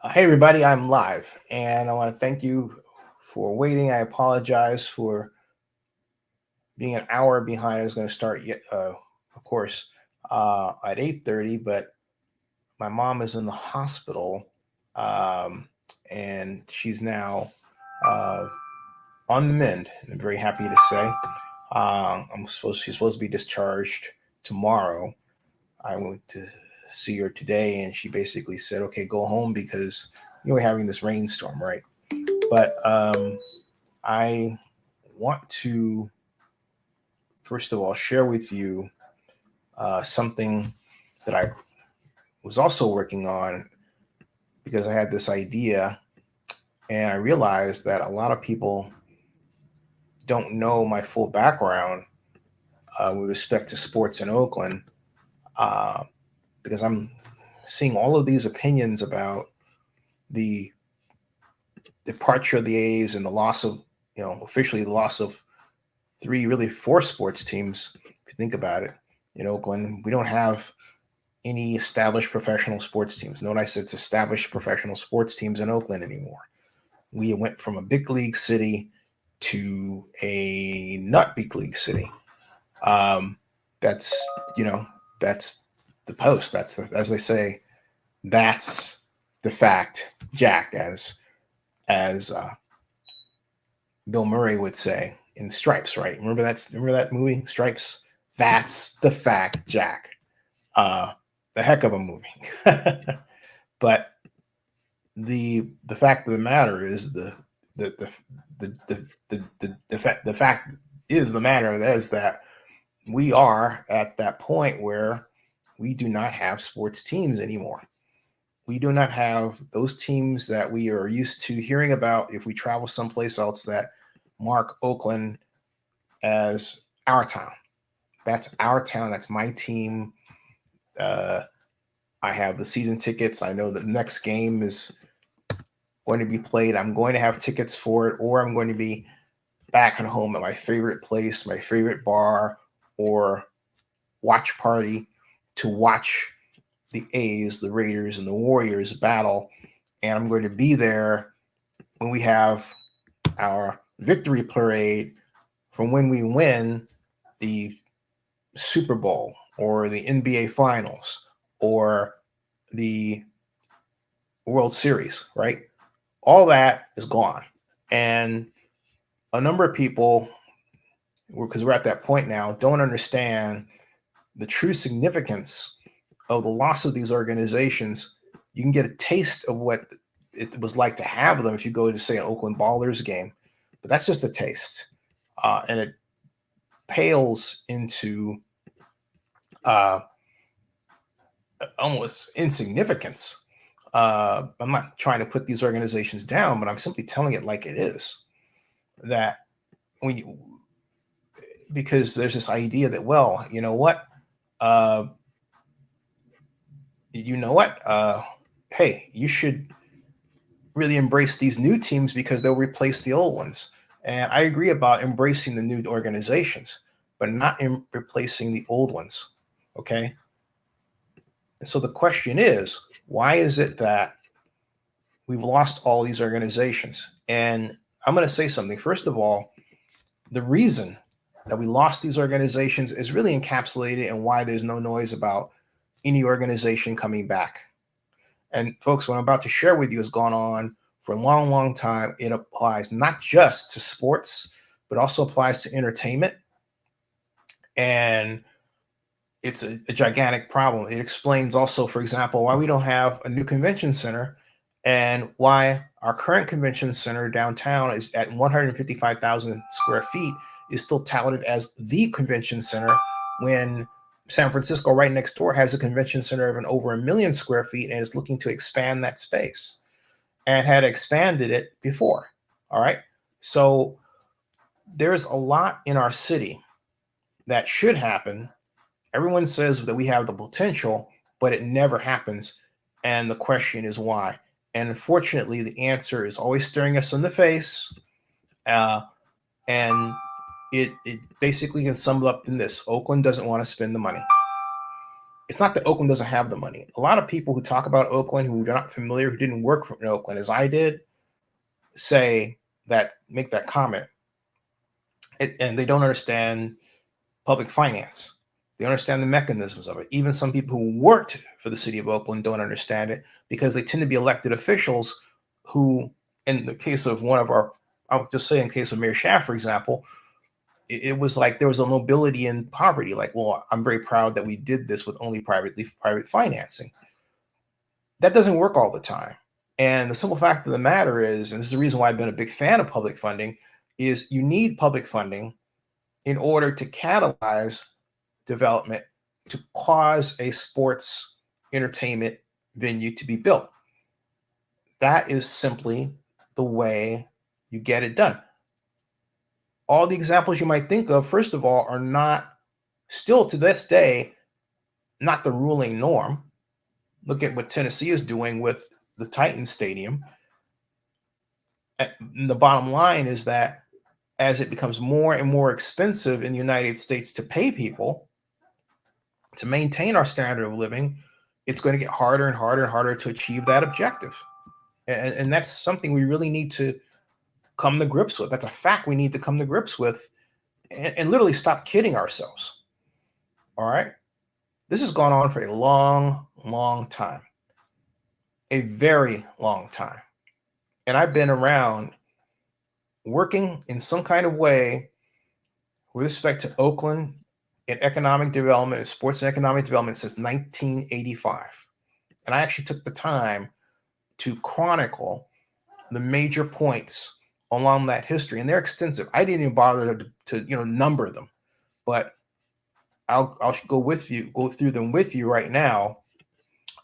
Hey everybody, I'm live and I want to thank you for waiting. I apologize for being an hour behind. I was going to start yet, of course, at 8:30, but my mom is in the hospital, um, and she's now uh, on the mend. I'm very happy to say. She's supposed to be discharged tomorrow. I went to see her today, and she basically said, "Okay, go home because we're having this rainstorm, right?" But I want to, first of all, share with you something that I was also working on because I had this idea and I realized that a lot of people don't know my full background with respect to sports in Oakland uh, because I'm seeing all of these opinions about the departure of the A's and the loss of, officially the loss of three, really four sports teams. If you think about it, in Oakland, we don't have any established professional sports teams. Note I said it's established professional sports teams in Oakland anymore. We went from a big league city to a not big league city. Um, that's you know that's the post. That's the, as they say. That's the fact, Jack, as Bill Murray would say in Stripes, right? Remember that movie, Stripes? That's the fact, Jack. Uh, the heck of a movie. But the fact of the matter is the the the fact is the matter is that we are at that point where we do not have sports teams anymore. We do not have those teams that we are used to hearing about if we travel someplace else that mark Oakland as our town. That's our town. That's my team. Uh, I have the season tickets. I know the next game is going to be played. I'm going to have tickets for it, or I'm going to be back at home at my favorite place, my favorite bar, or watch party to watch the A's, the Raiders, and the Warriors battle. And I'm going to be there when we have our victory parade from when we win the Super Bowl or the NBA Finals or the World Series, right? All that is gone. And a number of people, because we're at that point now, don't understand the true significance of the loss of these organizations. You can get a taste of what it was like to have them if you go to, say, an Oakland Ballers game, but that's just a taste. And it pales into uh, almost insignificance. I'm not trying to put these organizations down, but I'm simply telling it like it is. That when you, because there's this idea that, well, you know what, uh, you know what, hey, you should really embrace these new teams because they'll replace the old ones. And I agree about embracing the new organizations, but not in replacing the old ones. Okay. And so the question is, why is it that we've lost all these organizations? And I'm going to say something. First of all, the reason that we lost these organizations is really encapsulated in why there's no noise about any organization coming back. And folks, what I'm about to share with you has gone on for a long, long time. It applies not just to sports, but also applies to entertainment. And it's a gigantic problem. It explains also, for example, why we don't have a new convention center and why our current convention center downtown is at 155,000 square feet is still touted as the convention center when San Francisco, right next door, has a convention center of an over 1 million square feet and is looking to expand that space and had expanded it before. All right. So there's a lot in our city that should happen. Everyone says that we have the potential, but it never happens. And the question is why? And unfortunately, the answer is always staring us in the face. Uh, and it basically can sum it up in this: Oakland doesn't want to spend the money. It's not that Oakland doesn't have the money. A lot of people who talk about Oakland who are not familiar, who didn't work in Oakland as I did, make that comment, and they don't understand public finance. They understand the mechanisms of it. Even some people who worked for the city of Oakland don't understand it because they tend to be elected officials who, in the case of I'll just say in case of Mayor Schaff, for example, it was like there was a nobility in poverty. Like, well, I'm very proud that we did this with only private financing. That doesn't work all the time. And the simple fact of the matter is, and this is the reason why I've been a big fan of public funding, is you need public funding in order to catalyze development to cause a sports entertainment venue to be built. That is simply the way you get it done. All the examples you might think of, first of all, are not, still to this day, not the ruling norm. Look at what Tennessee is doing with the Titans Stadium. And the bottom line is that as it becomes more and more expensive in the United States to pay people to maintain our standard of living, it's going to get harder and harder and harder to achieve that objective. And that's something we really need to come to grips with. That's a fact we need to come to grips with and literally stop kidding ourselves. All right. This has gone on for a long, long time, a very long time. And I've been around working in some kind of way with respect to Oakland in economic development and sports and economic development since 1985. And I actually took the time to chronicle the major points along that history, and they're extensive. I didn't even bother to number them, but I'll go through them with you right now,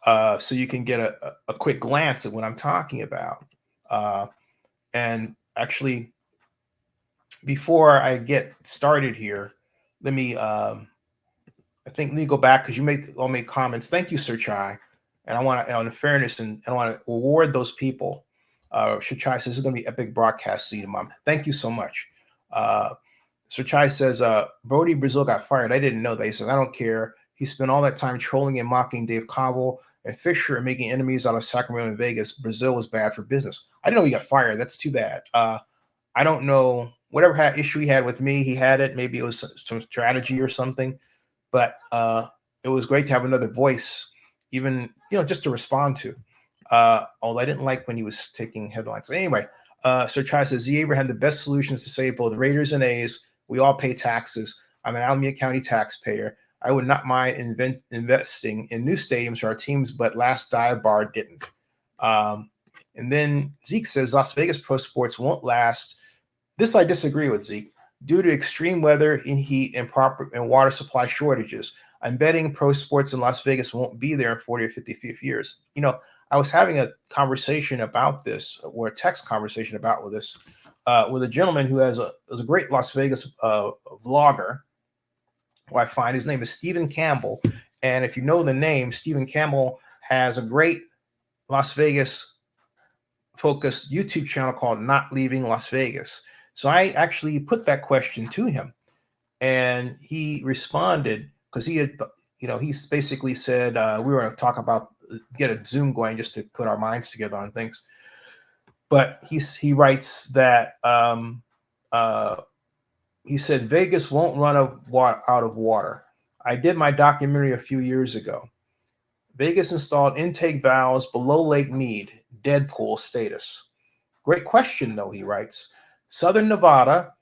so you can get a quick glance at what I'm talking about. And actually, before I get started here, let me go back because you all made comments. Thank you, Sir Chai, and I want to, on fairness, and I want to reward those people. Sir Chai says this is going to be epic broadcast season, Mom. Thank you so much. Sir Chai says Brody Brazil got fired. I didn't know that. He says I don't care. He spent all that time trolling and mocking Dave Cobble and Fisher and making enemies out of Sacramento and Vegas. Brazil was bad for business. I didn't know he got fired. That's too bad. I don't know. Whatever issue he had with me, he had it. Maybe it was some strategy or something. But it was great to have another voice, even just to respond to. Although I didn't like when he was taking headlines. Anyway, Sir Chai says Zebra had the best solutions to save both Raiders and A's. We all pay taxes. I'm an Alameda County taxpayer. I would not mind investing in new stadiums for our teams, but last dive bar didn't. And then Zeke says Las Vegas pro sports won't last. This I disagree with, Zeke. Due to extreme weather and heat and water supply shortages, I'm betting pro sports in Las Vegas won't be there in 40 or 50 years. I was having a conversation about this, or a text conversation about this, with a gentleman who is a great Las Vegas vlogger, who I find his name is Stephen Campbell. And if you know the name, Stephen Campbell has a great Las Vegas focused YouTube channel called Not Leaving Las Vegas. So I actually put that question to him, and he responded because he had, he's basically said we were going to talk about, get a Zoom going just to put our minds together on things. But he writes that he said Vegas won't run out of water. I did my documentary a few years ago. Vegas installed intake valves below Lake Mead, Deadpool status. Great question, though, he writes. Southern Nevada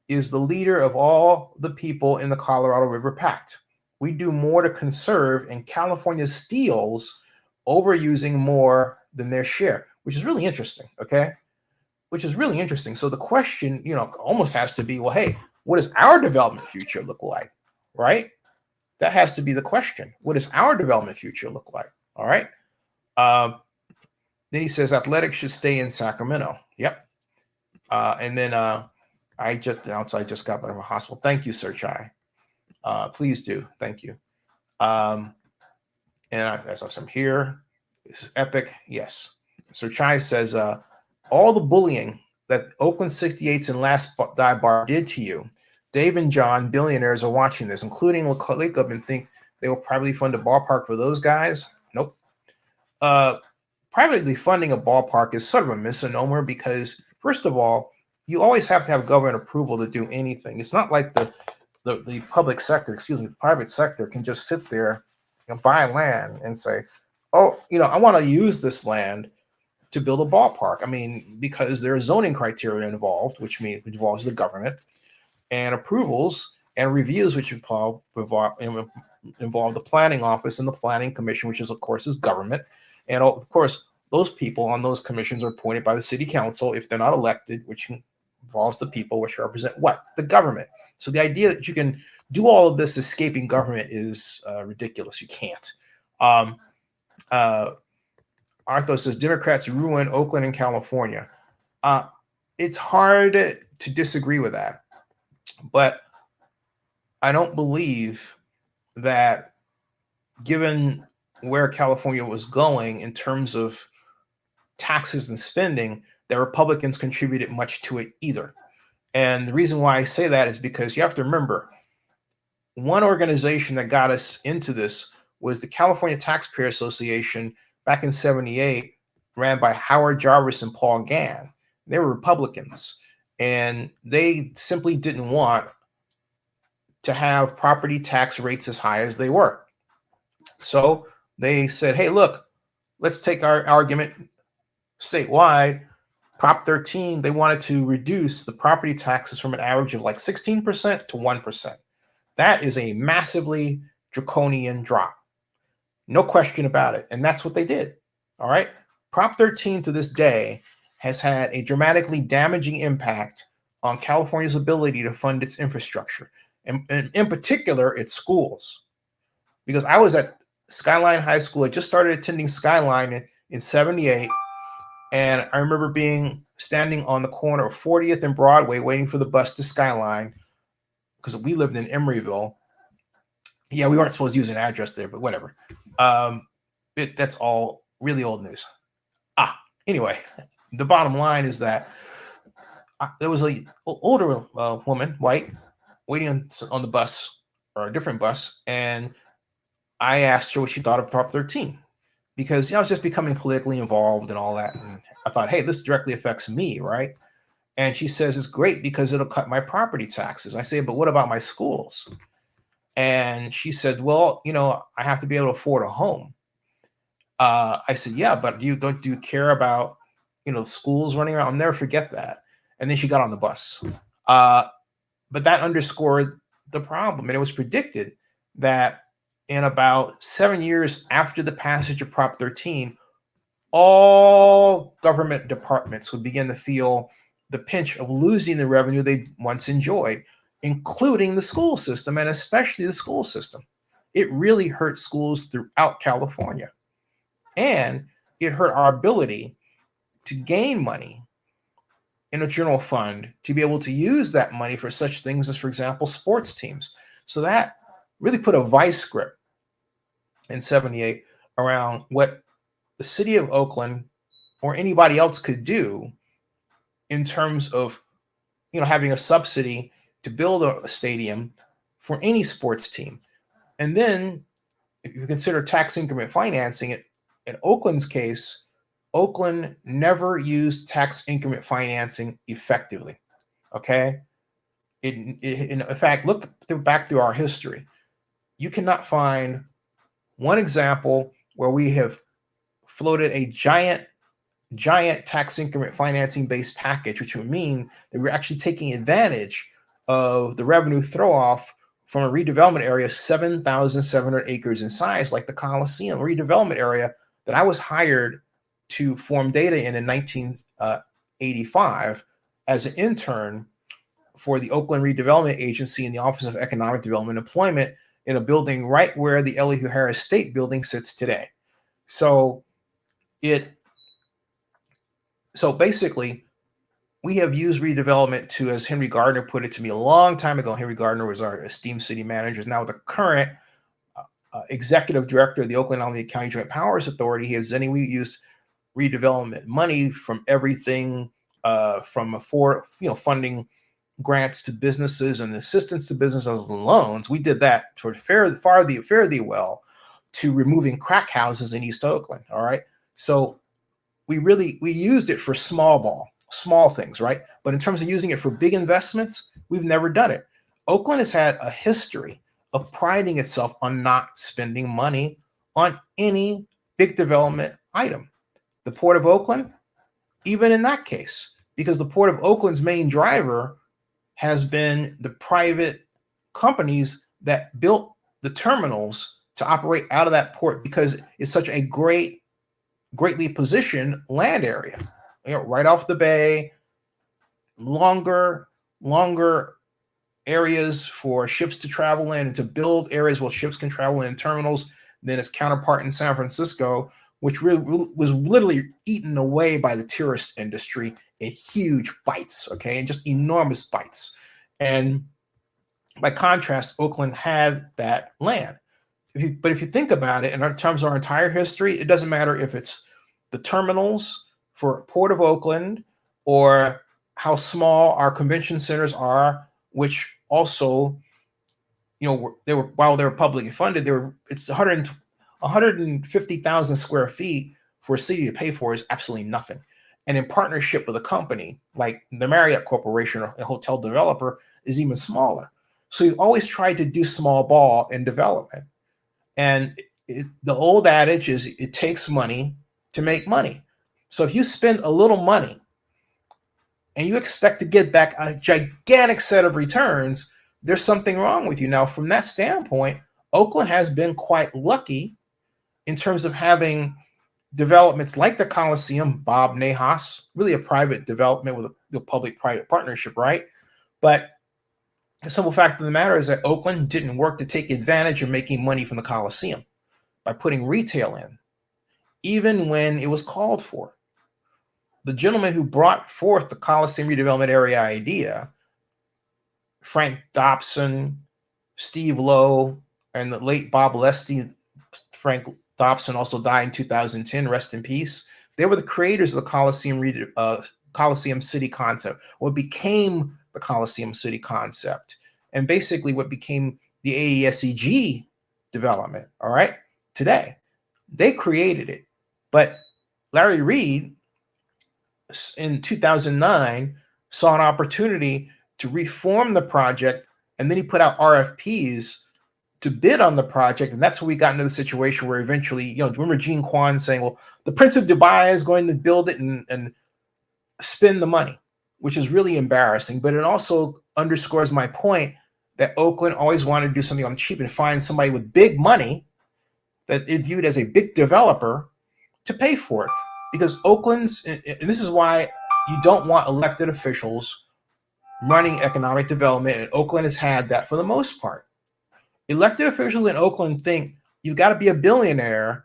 is the leader of all the people in the Colorado River Pact. We do more to conserve, and California steals, overusing more than their share, which is really interesting, okay? Which is really interesting. So the question, almost has to be, well, hey, what does our development future look like, right? That has to be the question. What does our development future look like, all right? Then he says athletics should stay in Sacramento. Yep. And then I just got out of a hospital. Thank you, Sir Chai. Please do. Thank you. And as I'm here, this is epic. Yes. Sir Chai says, all the bullying that Oakland 68s and Last Dive Bar did to you, Dave and John, billionaires, are watching this, including Lacob, and think they will privately fund a ballpark for those guys. Nope. Uh, Privately funding a ballpark is sort of a misnomer because, first of all, you always have to have government approval to do anything. It's not like the public sector, excuse me, the private sector can just sit there and buy land and say, oh, I want to use this land to build a ballpark. I mean, because there are zoning criteria involved, which involves the government, and approvals and reviews, which involve the planning office and the planning commission, which is, of course, is government. And of course, those people on those commissions are appointed by the city council if they're not elected, which involves the people, which represent what? The government. So the idea that you can do all of this escaping government is ridiculous. You can't. Arthur says Democrats ruin Oakland and California. It's hard to disagree with that, but I don't believe that, given where California was going in terms of taxes and spending, that Republicans contributed much to it either. And the reason why I say that is because you have to remember, one organization that got us into this was the California Taxpayer Association back in '78, ran by Howard Jarvis and Paul Gann. They were Republicans, and they simply didn't want to have property tax rates as high as they were. So they said, hey, look, let's take our argument statewide. Prop 13, they wanted to reduce the property taxes from an average of like 16% to 1%. That is a massively draconian drop. No question about it. And that's what they did. All right. Prop 13 to this day has had a dramatically damaging impact on California's ability to fund its infrastructure, and in particular, its schools. Because I was at Skyline High School. I just started attending Skyline in '78. And I remember standing on the corner of 40th and Broadway waiting for the bus to Skyline, because we lived in Emeryville. Yeah, we weren't supposed to use an address there, but whatever. That's all really old news. Anyway, the bottom line is that there was an older woman, white, waiting on the bus, or a different bus, and I asked her what she thought of Prop 13, because I was just becoming politically involved and all that, and I thought, hey, this directly affects me, right? And she says it's great because it'll cut my property taxes. I say, but what about my schools? And she said, well, I have to be able to afford a home. I said, yeah, but do you care about, schools running around? I'll never forget that. And then she got on the bus. But that underscored the problem. And it was predicted that in about 7 years after the passage of Prop 13, all government departments would begin to feel the pinch of losing the revenue they once enjoyed, including the school system, and especially the school system. It really hurt schools throughout California. And it hurt our ability to gain money in a general fund to be able to use that money for such things as, for example, sports teams. So that really put a vice grip in '78 around what the city of Oakland or anybody else could do in terms of, having a subsidy to build a stadium for any sports team. And then if you consider tax increment financing, in Oakland's case, Oakland never used tax increment financing effectively. Okay. In fact, look back through our history. You cannot find one example where we have floated a giant tax increment financing based package, which would mean that we're actually taking advantage of the revenue throw off from a redevelopment area 7,700 acres in size, like the Coliseum redevelopment area that I was hired to form data in 1985 as an intern for the Oakland Redevelopment Agency in the Office of Economic Development and Employment, in a building right where the Elihu Harris State Building sits today. So basically, we have used redevelopment to, as Henry Gardner put it to me a long time ago. Henry Gardner was our esteemed city manager, is now the current executive director of the Oakland-Alameda County Joint Powers Authority. He has Zennie. We use redevelopment money from everything, from funding grants to businesses and assistance to businesses and loans. We did that toward fare thee well to removing crack houses in East Oakland. All right. So we used it for small things, right? But in terms of using it for big investments, we've never done it. Oakland has had a history of priding itself on not spending money on any big development item. The Port of Oakland, even in that case, because the Port of Oakland's main driver has been the private companies that built the terminals to operate out of that port because it's such a greatly positioned land area, right off the bay, longer areas for ships to travel in and to build areas where ships can travel in terminals than its counterpart in San Francisco, which really was literally eaten away by the tourist industry in huge bites, okay, and just enormous bites. And by contrast, Oakland had that land. But if you think about it in terms of our entire history, it doesn't matter if it's the terminals for Port of Oakland or how small our convention centers are, which also, they were while they were publicly funded, it's 150,000 square feet for a city to pay for is absolutely nothing. And in partnership with a company like the Marriott Corporation, a hotel developer, is even smaller. So you've always tried to do small ball in development. And the old adage is it takes money to make money. So if you spend a little money and you expect to get back a gigantic set of returns, there's something wrong with you. Now, from that standpoint, Oakland has been quite lucky in terms of having developments like the Coliseum, Bob Nahas, really a private development with a public-private partnership, right? But the simple fact of the matter is that Oakland didn't work to take advantage of making money from the Coliseum by putting retail in, even when it was called for. The gentleman who brought forth the Coliseum redevelopment area idea, Frank Dobson, Steve Lowe, and the late Bob Lesty. Frank Dobson also died in 2010, rest in peace. They were the creators of the Coliseum City concept, what became the Coliseum City concept, and basically what became the AESEG development, all right, today. They created it. But Larry Reed, in 2009, saw an opportunity to reform the project, and then he put out RFPs to bid on the project, and that's when we got into the situation where eventually, remember Gene Kwan saying, well, the Prince of Dubai is going to build it and spend the money, which is really embarrassing. But it also underscores my point that Oakland always wanted to do something on the cheap and find somebody with big money that it viewed as a big developer to pay for it. Because Oakland's, and this is why you don't want elected officials running economic development, and Oakland has had that for the most part. Elected officials in Oakland think you've got to be a billionaire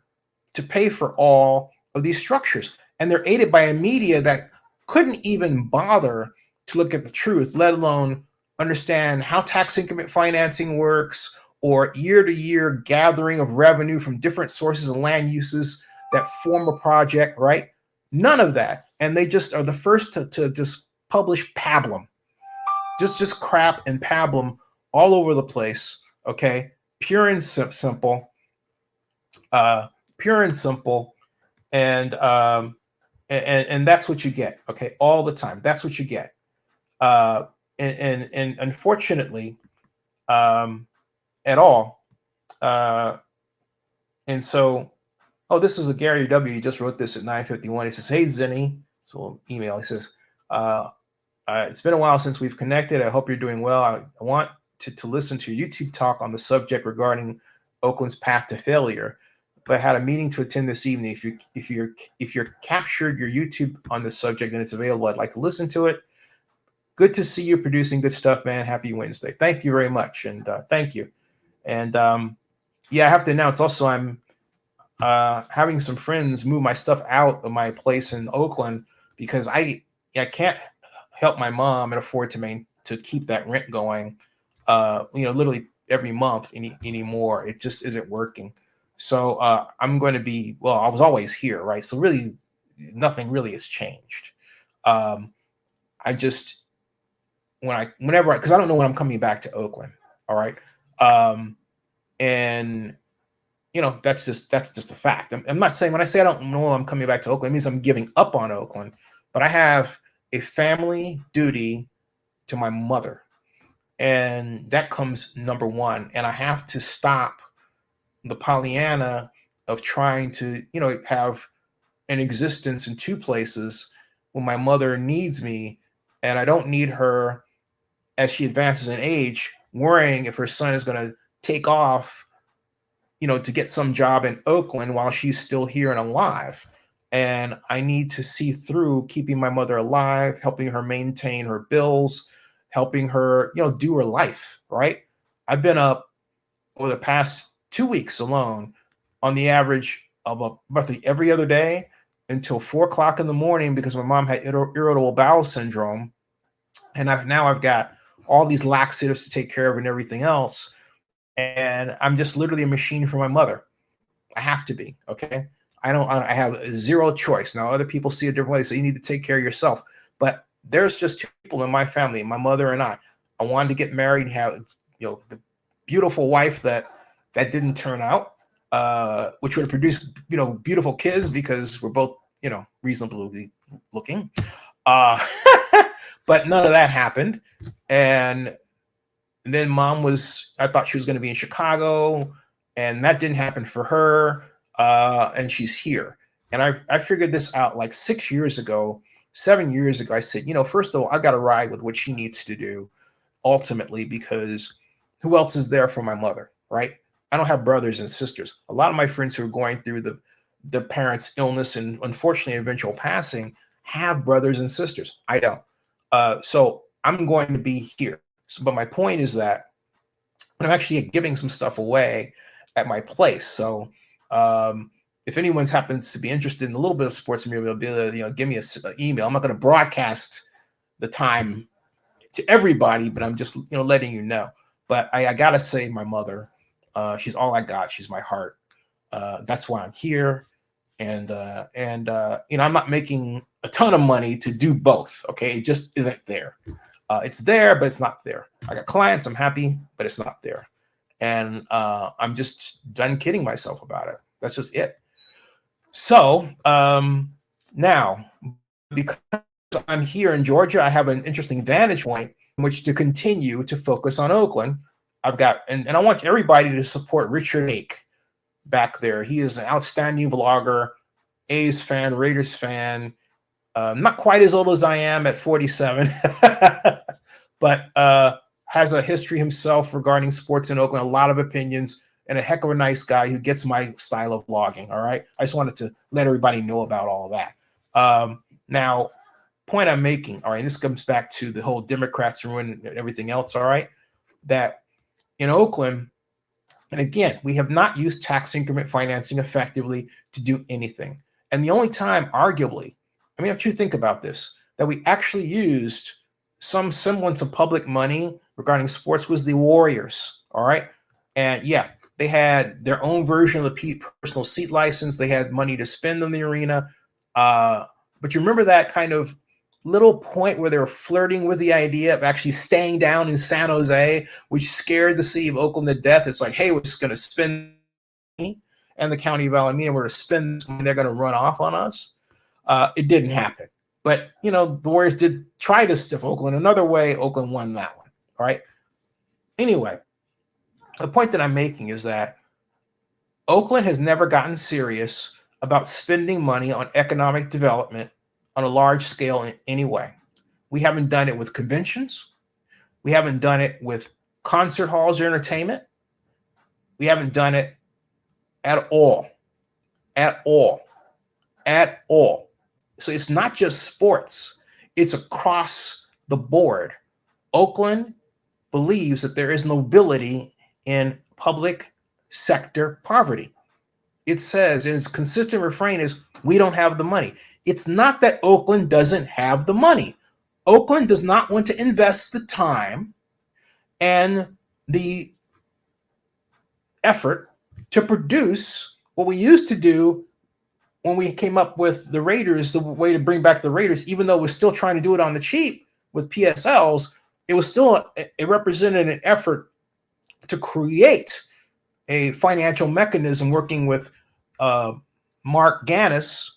to pay for all of these structures. And they're aided by a media that couldn't even bother to look at the truth, let alone understand how tax increment financing works or year-to-year gathering of revenue from different sources and land uses that form a project, right? None of that. And they just are the first to just publish pablum. Just crap and pablum all over the place, okay? Pure and simple. Pure and simple. And that's what you get, okay? All the time. That's what you get. And unfortunately, at all. And so, this is a Gary W. He just wrote this at 9:51. He says, "Hey, Zennie." So email. He says, it's been a while since we've connected. I hope you're doing well. I want to listen to your YouTube talk on the subject regarding Oakland's path to failure. But I had a meeting to attend this evening. If you're captured your YouTube on this subject and it's available, I'd like to listen to it. Good to see you producing good stuff, man. Happy Wednesday. Thank you very much, and thank you. And I have to announce also I'm having some friends move my stuff out of my place in Oakland because I can't help my mom and afford to keep that rent going. Literally every month anymore. It just isn't working. So I'm going to be, I was always here, right? So really, nothing really has changed. I just because I don't know when I'm coming back to Oakland. All right. And that's just a fact. I'm not saying, when I say I don't know I'm coming back to Oakland, it means I'm giving up on Oakland, but I have a family duty to my mother, and that comes number one. And I have to stop the Pollyanna of trying to, have an existence in two places when my mother needs me, and I don't need her as she advances in age, worrying if her son is going to take off, to get some job in Oakland while she's still here and alive. And I need to see through keeping my mother alive, helping her maintain her bills, helping her, do her life, right? I've been up over the past 2 weeks alone on the average of roughly every other day until 4 o'clock in the morning because my mom had irritable bowel syndrome. And I've got all these laxatives to take care of and everything else. And I'm just literally a machine for my mother. I have to be, okay? I have zero choice. Now, other people see it different ways, so you need to take care of yourself. But there's just two people in my family, my mother and I. I wanted to get married and have, the beautiful wife that didn't turn out, which would have produced, beautiful kids because we're both, reasonably looking. But none of that happened. And then I thought she was going to be in Chicago, and that didn't happen for her. And she's here. And I figured this out like 7 years ago. I said, first of all, I've got to ride with what she needs to do ultimately, because who else is there for my mother, right? I don't have brothers and sisters. A lot of my friends who are going through the parents' illness and unfortunately eventual passing have brothers and sisters. I don't. So I'm going to be here. But my point is that I'm actually giving some stuff away at my place. So if anyone happens to be interested in a little bit of sports memorabilia, give me an email. I'm not going to broadcast the time to everybody, but I'm just letting you know. But I gotta say, my mother, she's all I got. She's my heart. That's why I'm here. And I'm not making a ton of money to do both. Okay, it just isn't there. It's there, but it's not there. I got clients, I'm happy, but it's not there. And I'm just done kidding myself about it. That's just it. So now, because I'm here in Georgia, I have an interesting vantage point in which to continue to focus on Oakland. I've got, and I want everybody to support Richard Ake back there. He is an outstanding vlogger, A's fan, Raiders fan. Not quite as old as I am at 47, but has a history himself regarding sports in Oakland, a lot of opinions, and a heck of a nice guy who gets my style of vlogging. All right. I just wanted to let everybody know about all of that. Now, point I'm making, all right, and this comes back to the whole Democrats ruin and everything else, all right, that in Oakland, and again, we have not used tax increment financing effectively to do anything. And the only time, arguably, I mean, if you think about this, that we actually used some semblance of public money regarding sports was the Warriors, all right? And yeah, they had their own version of the personal seat license. They had money to spend in the arena. But you remember that kind of little point where they were flirting with the idea of actually staying down in San Jose, which scared the city of Oakland to death. It's like, hey, we're just going to spend money, and the county of Alameda, we're going to spend money, they're going to run off on us. It didn't happen. But, the Warriors did try to stiff Oakland another way. Oakland won that one. All right. Anyway, the point that I'm making is that Oakland has never gotten serious about spending money on economic development on a large scale in any way. We haven't done it with conventions. We haven't done it with concert halls or entertainment. We haven't done it at all. At all. At all. So it's not just sports. It's across the board. Oakland believes that there is nobility in public sector poverty. It says, and its consistent refrain is, we don't have the money. It's not that Oakland doesn't have the money. Oakland does not want to invest the time and the effort to produce what we used to do when we came up with the Raiders, the way to bring back the Raiders, even though we're still trying to do it on the cheap with PSLs. it was still, it represented an effort to create a financial mechanism working with uh, Mark Gannis,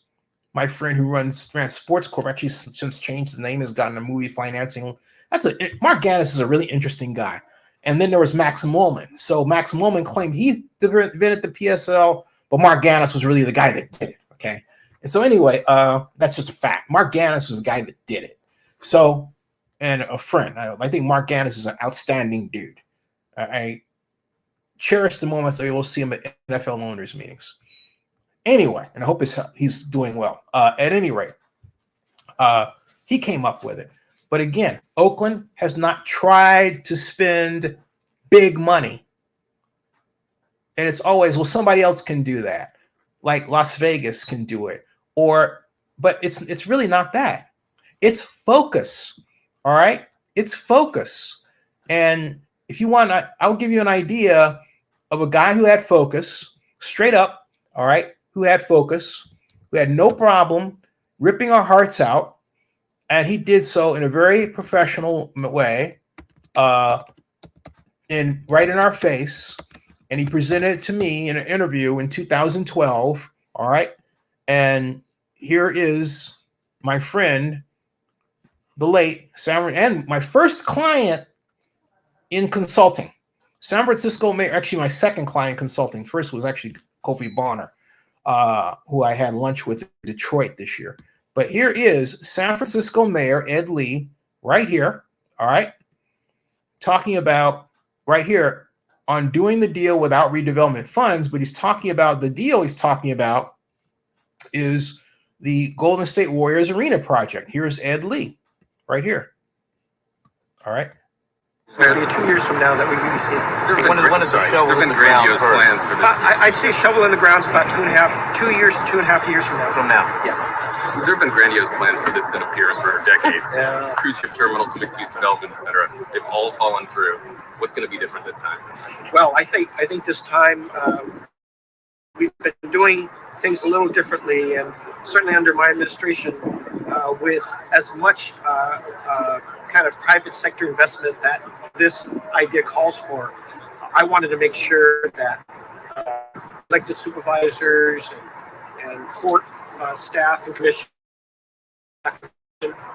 my friend who ran Sports Corp. Actually, since changed the name, has gotten a movie financing. Mark Gannis is a really interesting guy. And then there was Max Mullman. So Max Mullman claimed he invented the PSL, but Mark Gannis was really the guy that did it. Okay. And so anyway, that's just a fact. Mark Gannis was the guy that did it. So, and a friend. I think Mark Gannis is an outstanding dude. I cherish the moments I will see him at NFL owners meetings. Anyway, and I hope he's doing well. At any rate, he came up with it. But again, Oakland has not tried to spend big money. And it's always, well, somebody else can do that. Like Las Vegas can do it. But it's really not that. It's focus. All right? It's focus. And if you want, I'll give you an idea of a guy who had focus, straight up, all right, who had focus, who had no problem ripping our hearts out. And he did so in a very professional way, right in our face. And he presented it to me in an interview in 2012. All right. And here is my friend, the late Sam, and my first client in consulting. San Francisco Mayor, actually my second client consulting. First was actually Kofi Bonner, who I had lunch with in Detroit this year. But here is San Francisco Mayor Ed Lee right here, all right, talking about right here on doing the deal without redevelopment funds, but he's talking about the deal he's talking about is the Golden State Warriors Arena project. Here's Ed Lee right here, all right. So it'll be 2 years from now that we really see it. When is the shovel in the ground? Plans for this? I'd say shovel in the ground is about 2 years from now. From now? Yeah. There have been grandiose plans for this set of piers for decades. Cruise ship terminals, mixed-use development, etc. They've all fallen through. What's going to be different this time? Well, I think this time we've been doing things a little differently, and certainly under my administration, with as much kind of private sector investment that this idea calls for. I wanted to make sure that elected supervisors and court staff and commission,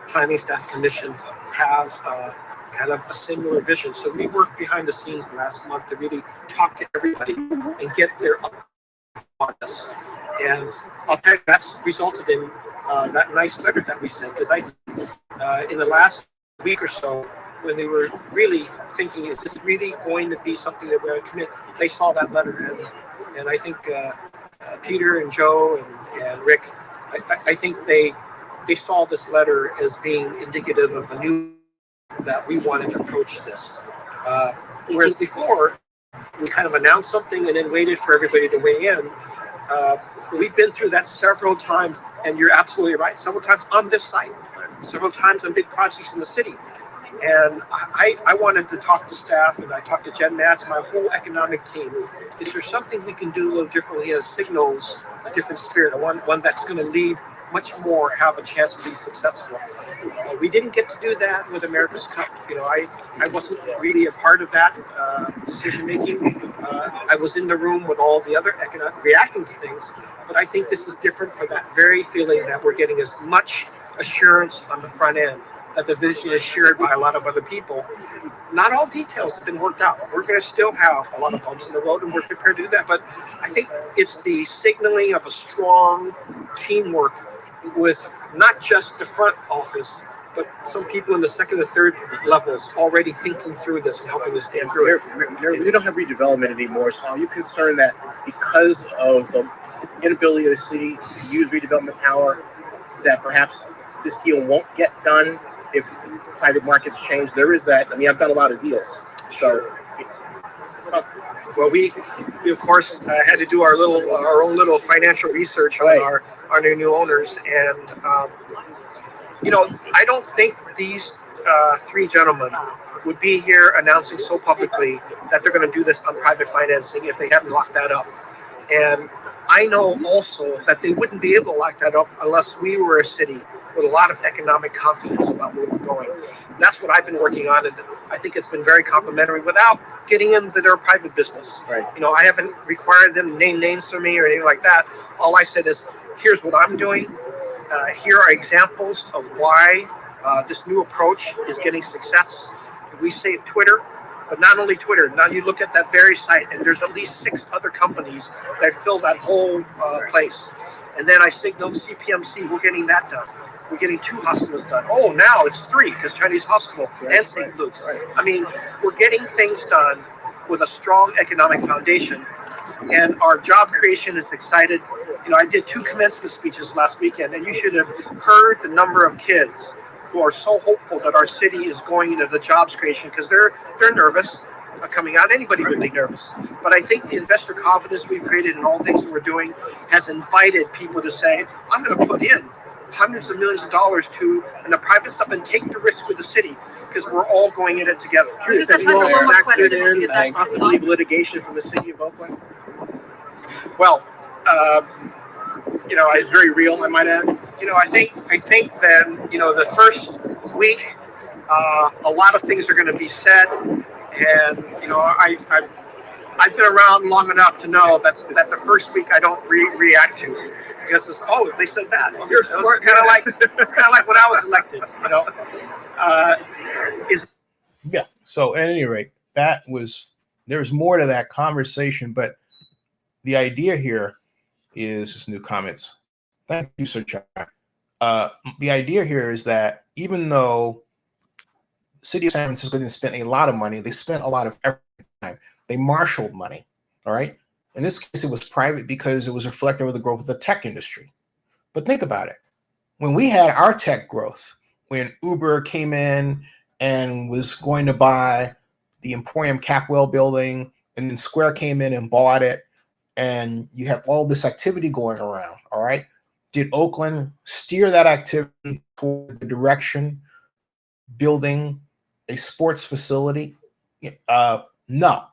planning staff commission have kind of a similar vision. So we worked behind the scenes last month to really talk to everybody and get their up on this. And I'll tell you, that's resulted in that nice letter that we sent, because in the last week or so, when they were really thinking, is this really going to be something that we're going to commit? They saw that letter, and I think Peter and Joe and Rick, I think they saw this letter as being indicative of a new that we wanted to approach this. Whereas before, we kind of announced something and then waited for everybody to weigh in. We've been through that several times, and you're absolutely right. Several times on this site, several times on big projects in the city. And I wanted to talk to staff, and I talked to Jen Matz, my whole economic team. Is there something we can do a little differently that signals a different spirit, one that's going to lead much more, have a chance to be successful? We didn't get to do that with America's Cup. You know, I wasn't really a part of that decision making. I was in the room with all the other economic reacting to things, but I think this is different for that very feeling that we're getting as much assurance on the front end that the vision is shared by a lot of other people. Not all details have been worked out. We're going to still have a lot of bumps in the road, and we're prepared to do that. But I think it's the signaling of a strong teamwork with not just the front office, but some people in the second and third levels already thinking through this and helping us stand through it. We don't have redevelopment anymore, so are you concerned that because of the inability of the city to use redevelopment power, that perhaps this deal won't get done if private markets change? There is that. I mean, I've done a lot of deals, so. Well, we of course had to do our own little financial research on our new owners, and I don't think these three gentlemen would be here announcing so publicly that they're going to do this on private financing if they haven't locked that up. And I know also that they wouldn't be able to lock that up unless we were a city with a lot of economic confidence about where we're going. that's what I've been working on, and I think it's been very complimentary without getting into their private business. Right. You know, I haven't required them to name names for me or anything like that. All I said is, here's what I'm doing. Here are examples of why this new approach is getting success. We save Twitter, but not only Twitter. Now you look at that very site, and there's at least 6 other companies that fill that whole place. And then I signaled CPMC, we're getting that done. We're getting 2 hospitals done. Oh, now it's 3 because Chinese Hospital and St. Luke's. I mean, we're getting things done with a strong economic foundation, and our job creation is excited. You know, I did 2 commencement speeches last weekend, and you should have heard the number of kids who are so hopeful that our city is going into the jobs creation because they're nervous coming out. Anybody would be nervous, but I think the investor confidence we've created and all the things that we're doing has invited people to say, I'm going to put in hundreds of millions of dollars to in the private stuff and take the risk with the city because we're all going in it together. Curious, have you all factored in possibility of litigation from the city of Oakland? Well, you know, It's very real, I might add. you know, I think that, you know, the first week, a lot of things are going to be said, and you know, I've been around long enough to know that the first week I don't react to because it's, oh, they said that. Well, You're smart. It's kind of like when I was elected, you know. Yeah. So at any rate, there's more to that conversation, but the idea here is just new comments. Thank you, Sir Chuck. The idea here is that even though the city of San Francisco didn't spend a lot of money, they spent a lot of time. They marshaled money. All right. In this case, it was private because it was reflective of the growth of the tech industry. But think about it. When we had our tech growth, when Uber came in and was going to buy the Emporium Capwell building, and then Square came in and bought it, and you have all this activity going around, all right? Did Oakland steer that activity toward the direction building a sports facility? No,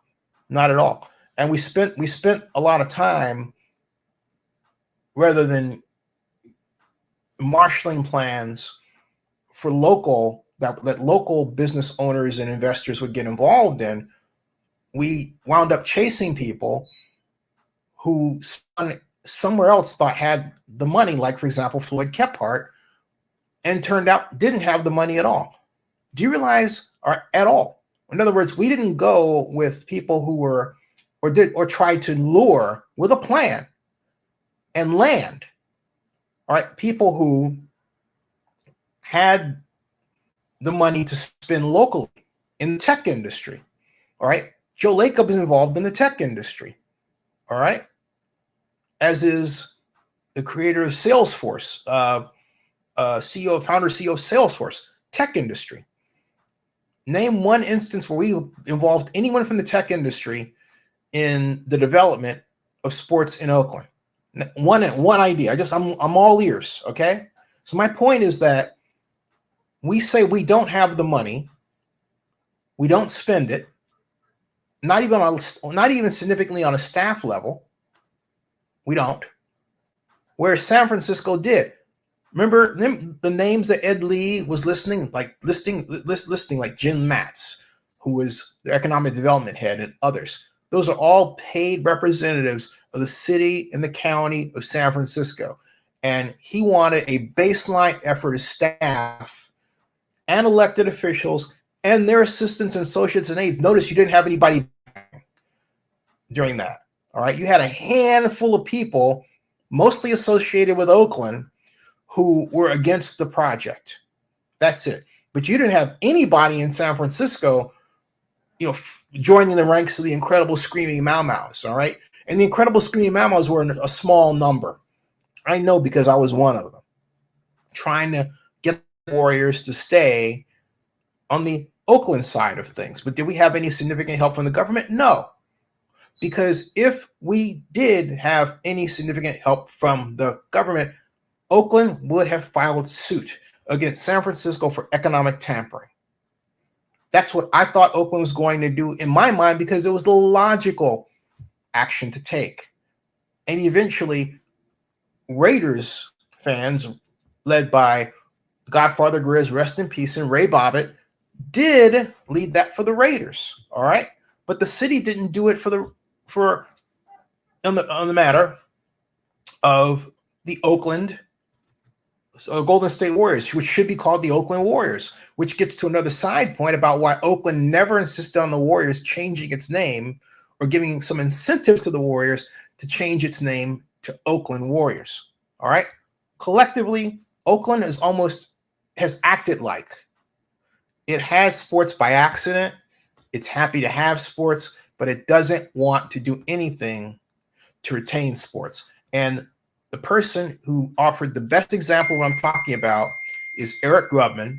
not at all. And we spent a lot of time rather than marshaling plans for local that local business owners and investors would get involved in. We wound up chasing people who somewhere else thought had the money, like, for example, Floyd Kephart, and turned out didn't have the money at all. Do you realize, or at all? In other words, we didn't go with people who were or tried to lure with a plan and land. All right, people who had the money to spend locally in the tech industry. All right, Joe Lacob is involved in the tech industry. All right, as is the creator of Salesforce, founder CEO of Salesforce, tech industry. Name one instance where we involved anyone from the tech industry in the development of sports in Oakland. One idea. I'm all ears. Okay. So my point is that we say we don't have the money, we don't spend it, not even significantly on a staff level. We don't. Where San Francisco did. Remember the names that Ed Lee was listing like Jim Matz, who was the economic development head, and others. Those are all paid representatives of the city and the county of San Francisco. And he wanted a baseline effort of staff and elected officials and their assistants and associates and aides. Notice you didn't have anybody during that. All right. You had a handful of people, mostly associated with Oakland, who were against the project. That's it. But you didn't have anybody in San Francisco, joining the ranks of the Incredible Screaming Mau Maus, all right? And the Incredible Screaming Mau Maus were a small number. I know because I was one of them, trying to get the Warriors to stay on the Oakland side of things. But did we have any significant help from the government? No. Because if we did have any significant help from the government, Oakland would have filed suit against San Francisco for economic tampering. That's what I thought Oakland was going to do in my mind because it was the logical action to take. And eventually, Raiders fans, led by Godfather Grizz, rest in peace, and Ray Bobbitt, did lead that for the Raiders, all right? But the city didn't do it on the matter of the Oakland Golden State Warriors, which should be called the Oakland Warriors, which gets to another side point about why Oakland never insisted on the Warriors changing its name or giving some incentive to the Warriors to change its name to Oakland Warriors. All right. Collectively, Oakland has acted like it has sports by accident. It's happy to have sports, but it doesn't want to do anything to retain sports. And the person who offered the best example of what I'm talking about is Eric Grubman.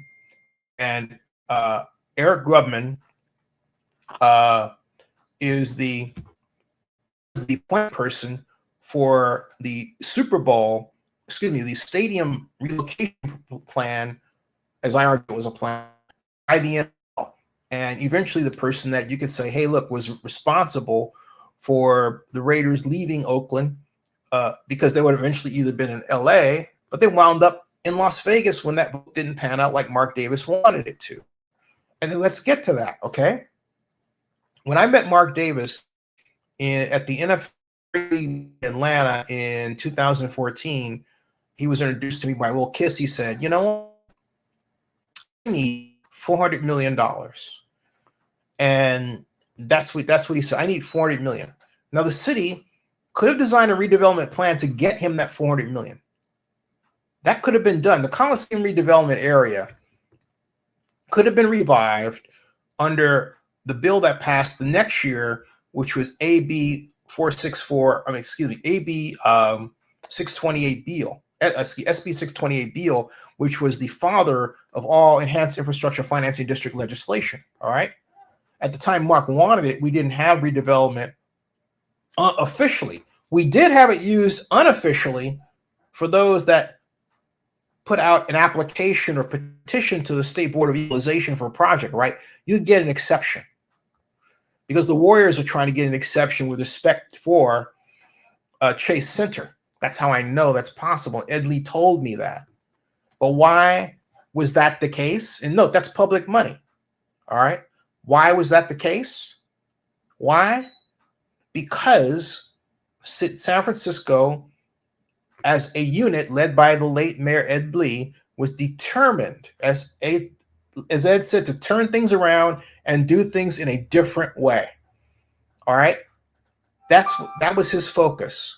And Eric Grubman is the point person for the the stadium relocation plan, as I argue, was a plan by the NFL. And eventually the person that you could say, hey, look, was responsible for the Raiders leaving Oakland because they would have eventually either been in LA, but they wound up in Las Vegas when that didn't pan out like Mark Davis wanted it to. And then let's get to that, okay? When I met Mark Davis at the NFL in Atlanta in 2014, he was introduced to me by Will Kiss. He said, you know, I need $400 million. And that's what he said. I need $400 million. Now the city could have designed a redevelopment plan to get him that $400 million. That could have been done. The Coliseum redevelopment area could have been revived under the bill that passed the next year, which was AB 464. AB 628 bill, SB 628 bill, which was the father of all enhanced infrastructure financing district legislation. All right. At the time Mark wanted it, we didn't have redevelopment officially. We did have it used unofficially for those that put out an application or petition to the State Board of Equalization for a project, right? You get an exception because the Warriors are trying to get an exception with respect for Chase Center. That's how I know that's possible. Ed Lee told me that. But why was that the case? And note, that's public money. All right. Why was that the case? Why? Because San Francisco, as a unit led by the late Mayor Ed Lee, was determined, as Ed said, to turn things around and do things in a different way. All right? That was his focus.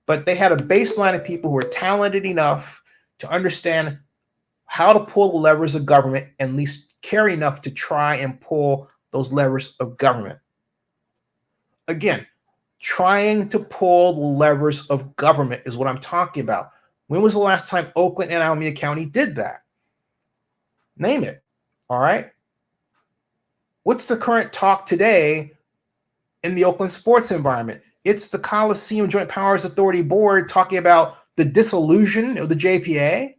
But they had a baseline of people who were talented enough to understand how to pull the levers of government and at least care enough to try and pull those levers of government. Again, trying to pull the levers of government is what I'm talking about. When was the last time Oakland and Alameda County did that? Name it. All right. What's the current talk today in the Oakland sports environment? It's the Coliseum Joint Powers Authority Board talking about the dissolution of the JPA.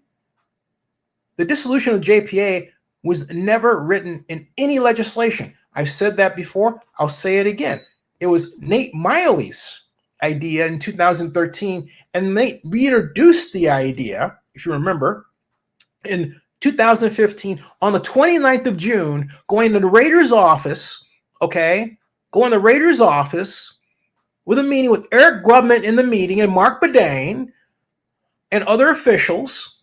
The dissolution of the JPA was never written in any legislation. I've said that before. I'll say it again. It was Nate Miley's idea in 2013, and Nate reintroduced the idea, if you remember, in 2015 on the 29th of June, going to the Raiders office, okay, going to the Raiders office with a meeting with Eric Grubman in the meeting and Mark Bedane and other officials,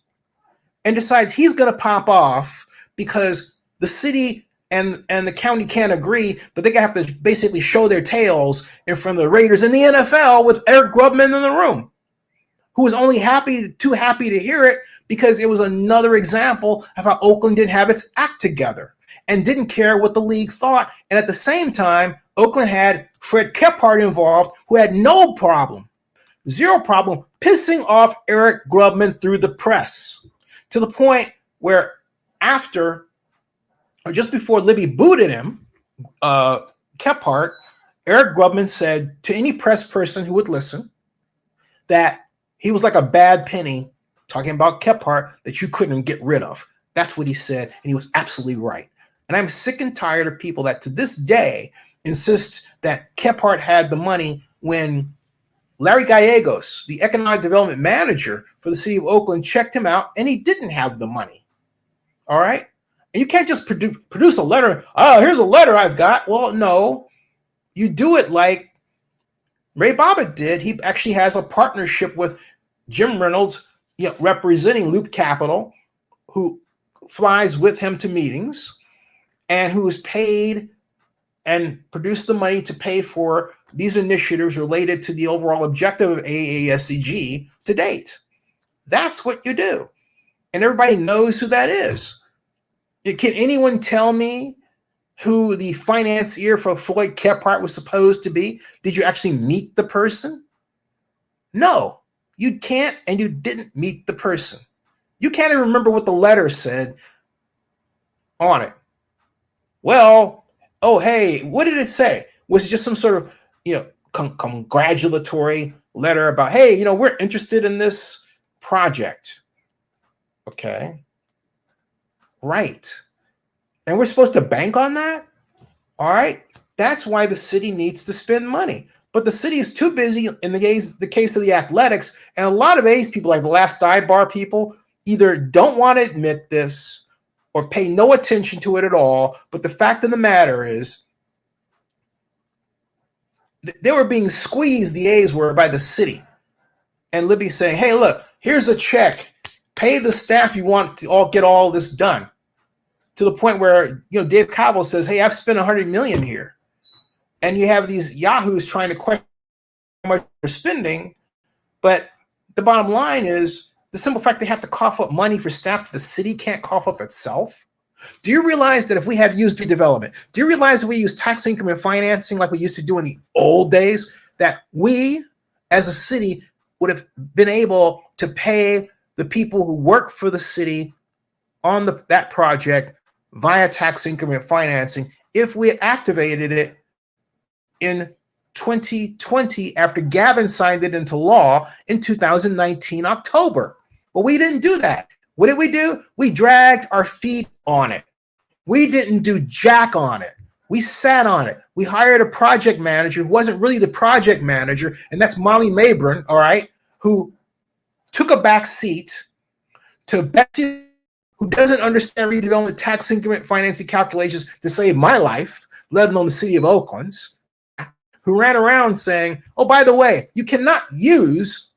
and decides he's going to pop off because the city and the county can't agree, but they have to basically show their tails in front of the Raiders and the NFL with Eric Grubman in the room, who was only too happy to hear it because it was another example of how Oakland didn't have its act together and didn't care what the league thought. And at the same time, Oakland had Fred Kephart involved, who had no problem, zero problem, pissing off Eric Grubman through the press, to the point where after, or just before Libby booted him, Kephart, Eric Grubman said to any press person who would listen that he was like a bad penny, talking about Kephart, that you couldn't get rid of. That's what he said, and he was absolutely right. And I'm sick and tired of people that to this day insist that Kephart had the money when Larry Gallegos, the economic development manager for the city of Oakland, checked him out, and he didn't have the money. All right? And you can't just produce a letter. Oh, here's a letter I've got. Well, no, you do it like Ray Bobbitt did. He actually has a partnership with Jim Reynolds, representing Loop Capital, who flies with him to meetings and who is paid and produce the money to pay for these initiatives related to the overall objective of AASCG to date. That's what you do. And everybody knows who that is. Can anyone tell me who the financier for Floyd Kephart was supposed to be? Did you actually meet the person? No, you can't, and you didn't meet the person. You can't even remember what the letter said on it. Well, oh, hey, what did it say? Was it just some sort of, congratulatory letter about, hey, we're interested in this project? Okay. Right. And we're supposed to bank on that? All right. That's why the city needs to spend money. But the city is too busy in the case of the athletics. And a lot of A's people, like the Last Sidebar people, either don't want to admit this or pay no attention to it at all. But the fact of the matter is, they were being squeezed, the A's were, by the city. And Libby saying, hey, look, here's a check. Pay the staff you want to all get all this done. To the point where, Dave Cobble says, hey, I've spent $100 million here. And you have these yahoos trying to question how much they're spending. But the bottom line is the simple fact they have to cough up money for staff that the city can't cough up itself. Do you realize that if we had used redevelopment, do you realize that we use tax increment financing like we used to do in the old days, that we as a city would have been able to pay the people who work for the city on that project via tax increment financing if we had activated it in 2020 after Gavin signed it into law in 2019 October? But we didn't do that. What did we do? We dragged our feet on it. We didn't do jack on it. We sat on it. We hired a project manager who wasn't really the project manager, and that's Molly Mabron, all right, who took a back seat to Betsy, who doesn't understand redevelopment tax increment financing calculations to save my life, let alone the city of Oakland's, who ran around saying, oh, by the way, you cannot use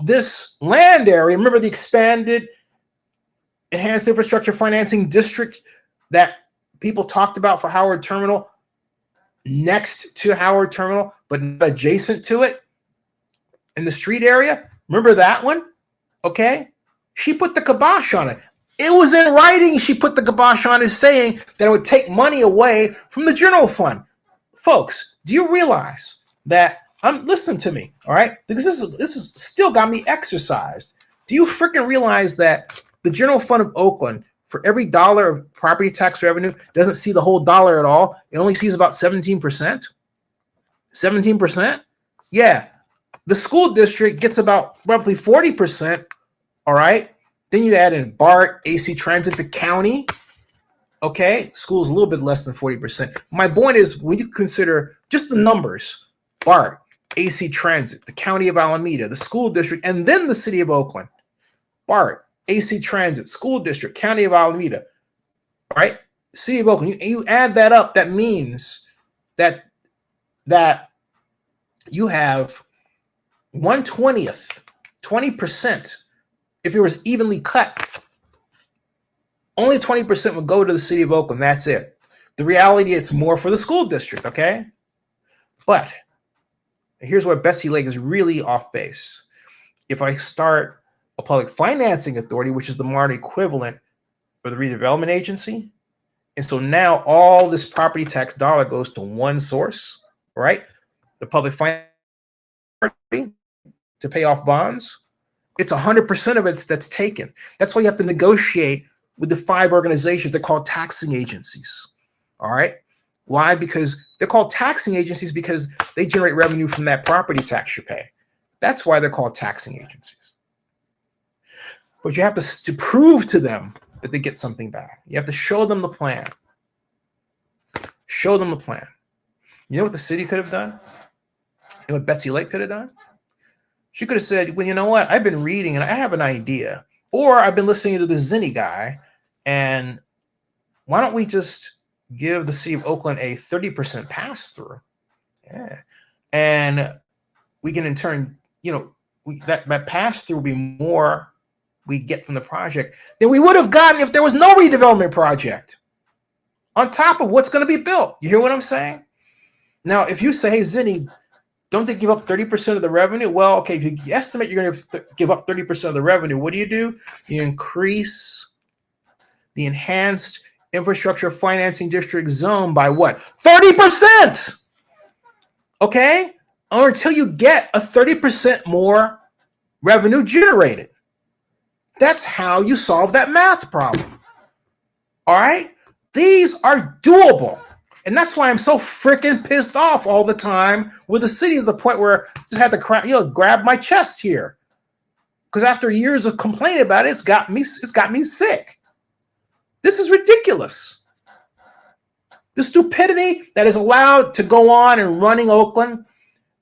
this land area. Remember the expanded enhanced infrastructure financing district that people talked about for Howard Terminal, next to Howard Terminal, but not adjacent to it in the street area? Remember that one? Okay. She put the kibosh on it. It was in writing. She put the kibosh on it, saying that it would take money away from the general fund. Folks, do you realize that? Listen to me, all right? Because this is still got me exercised. Do you freaking realize that the general fund of Oakland, for every dollar of property tax revenue, doesn't see the whole dollar at all? It only sees about 17%. 17%? Yeah. The school district gets about roughly 40%. All right. Then you add in BART, AC Transit, the county. Okay. School's a little bit less than 40%. My point is, when you consider just the numbers, BART, AC Transit, the county of Alameda, the school district, and then the city of Oakland, BART, AC Transit, school district, county of Alameda, all right? City of Oakland, you add that up, that means that you have 1/20th, 20%. If it was evenly cut, only 20% would go to the city of Oakland. That's it. The reality, it's more for the school district, okay? But here's where Bessie Lake is really off base. If I start a public financing authority, which is the modern equivalent for the redevelopment agency, and so now all this property tax dollar goes to one source, right? The public finance to pay off bonds. It's 100% of it that's taken. That's why you have to negotiate with the 5 organizations. They're called taxing agencies. All right. Why? Because they're called taxing agencies because they generate revenue from that property tax you pay. That's why they're called taxing agencies. But you have to prove to them that they get something back. You have to show them the plan. Show them the plan. You know what the city could have done? You know what Betsy Lake could have done? She could have said, well, you know what? I've been reading and I have an idea. Or I've been listening to the Zennie guy, and why don't we just give the city of Oakland a 30% pass-through? Yeah. And we can in turn, that pass-through will be more we get from the project than we would have gotten if there was no redevelopment project on top of what's going to be built. You hear what I'm saying? Now, if you say, hey, Zennie, don't they give up 30% of the revenue? Well, okay, if you estimate you're going to give up 30% of the revenue, what do? You increase the enhanced infrastructure financing district zone by what? 30%! Okay? Or until you get a 30% more revenue generated. That's how you solve that math problem. All right? These are doable. And that's why I'm so freaking pissed off all the time with the city, to the point where I just had to grab my chest here. Because after years of complaining about it, it's got me sick. This is ridiculous. The stupidity that is allowed to go on in running Oakland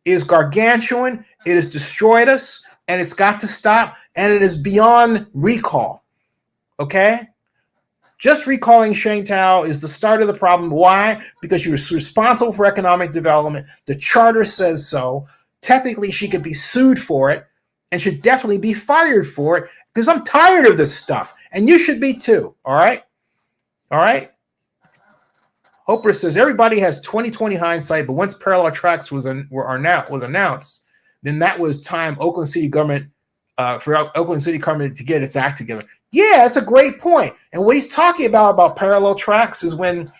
is gargantuan. It has destroyed us, and it's got to stop, and it is beyond recall. Okay? Just recalling Sheng Tao is the start of the problem. Why? Because she was responsible for economic development. The charter says so. Technically, she could be sued for it and should definitely be fired for it, because I'm tired of this stuff. And you should be too. All right? All right? Hoper says, everybody has 20/20 hindsight, but once parallel tracks was announced, then that was time for Oakland City government to get its act together. Yeah, that's a great point. And what he's talking about parallel tracks is when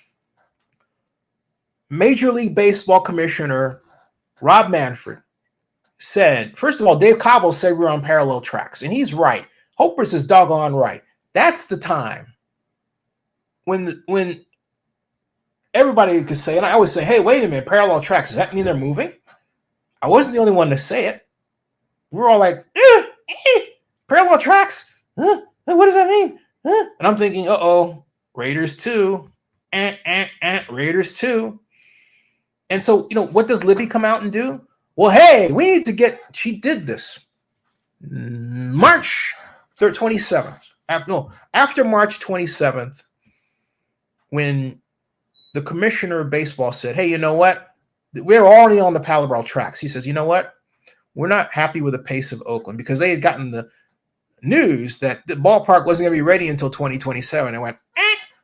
Major League Baseball Commissioner Rob Manfred said, first of all, Dave Cobble said we're on parallel tracks, and he's right. Hoper's is doggone right. That's the time when everybody could say, and I always say, hey, wait a minute, parallel tracks, does that mean they're moving? I wasn't the only one to say it. We're all like, parallel tracks? Huh? What does that mean? Huh? And I'm thinking, uh-oh, Raiders 2. Raiders 2. And so, what does Libby come out and do? Well, hey, we need to she did this. March 27th. After March 27th, when the commissioner of baseball said, hey, you know what? We're already on the parallel tracks. He says, you know what? We're not happy with the pace of Oakland, because they had gotten the news that the ballpark wasn't going to be ready until 2027. I went,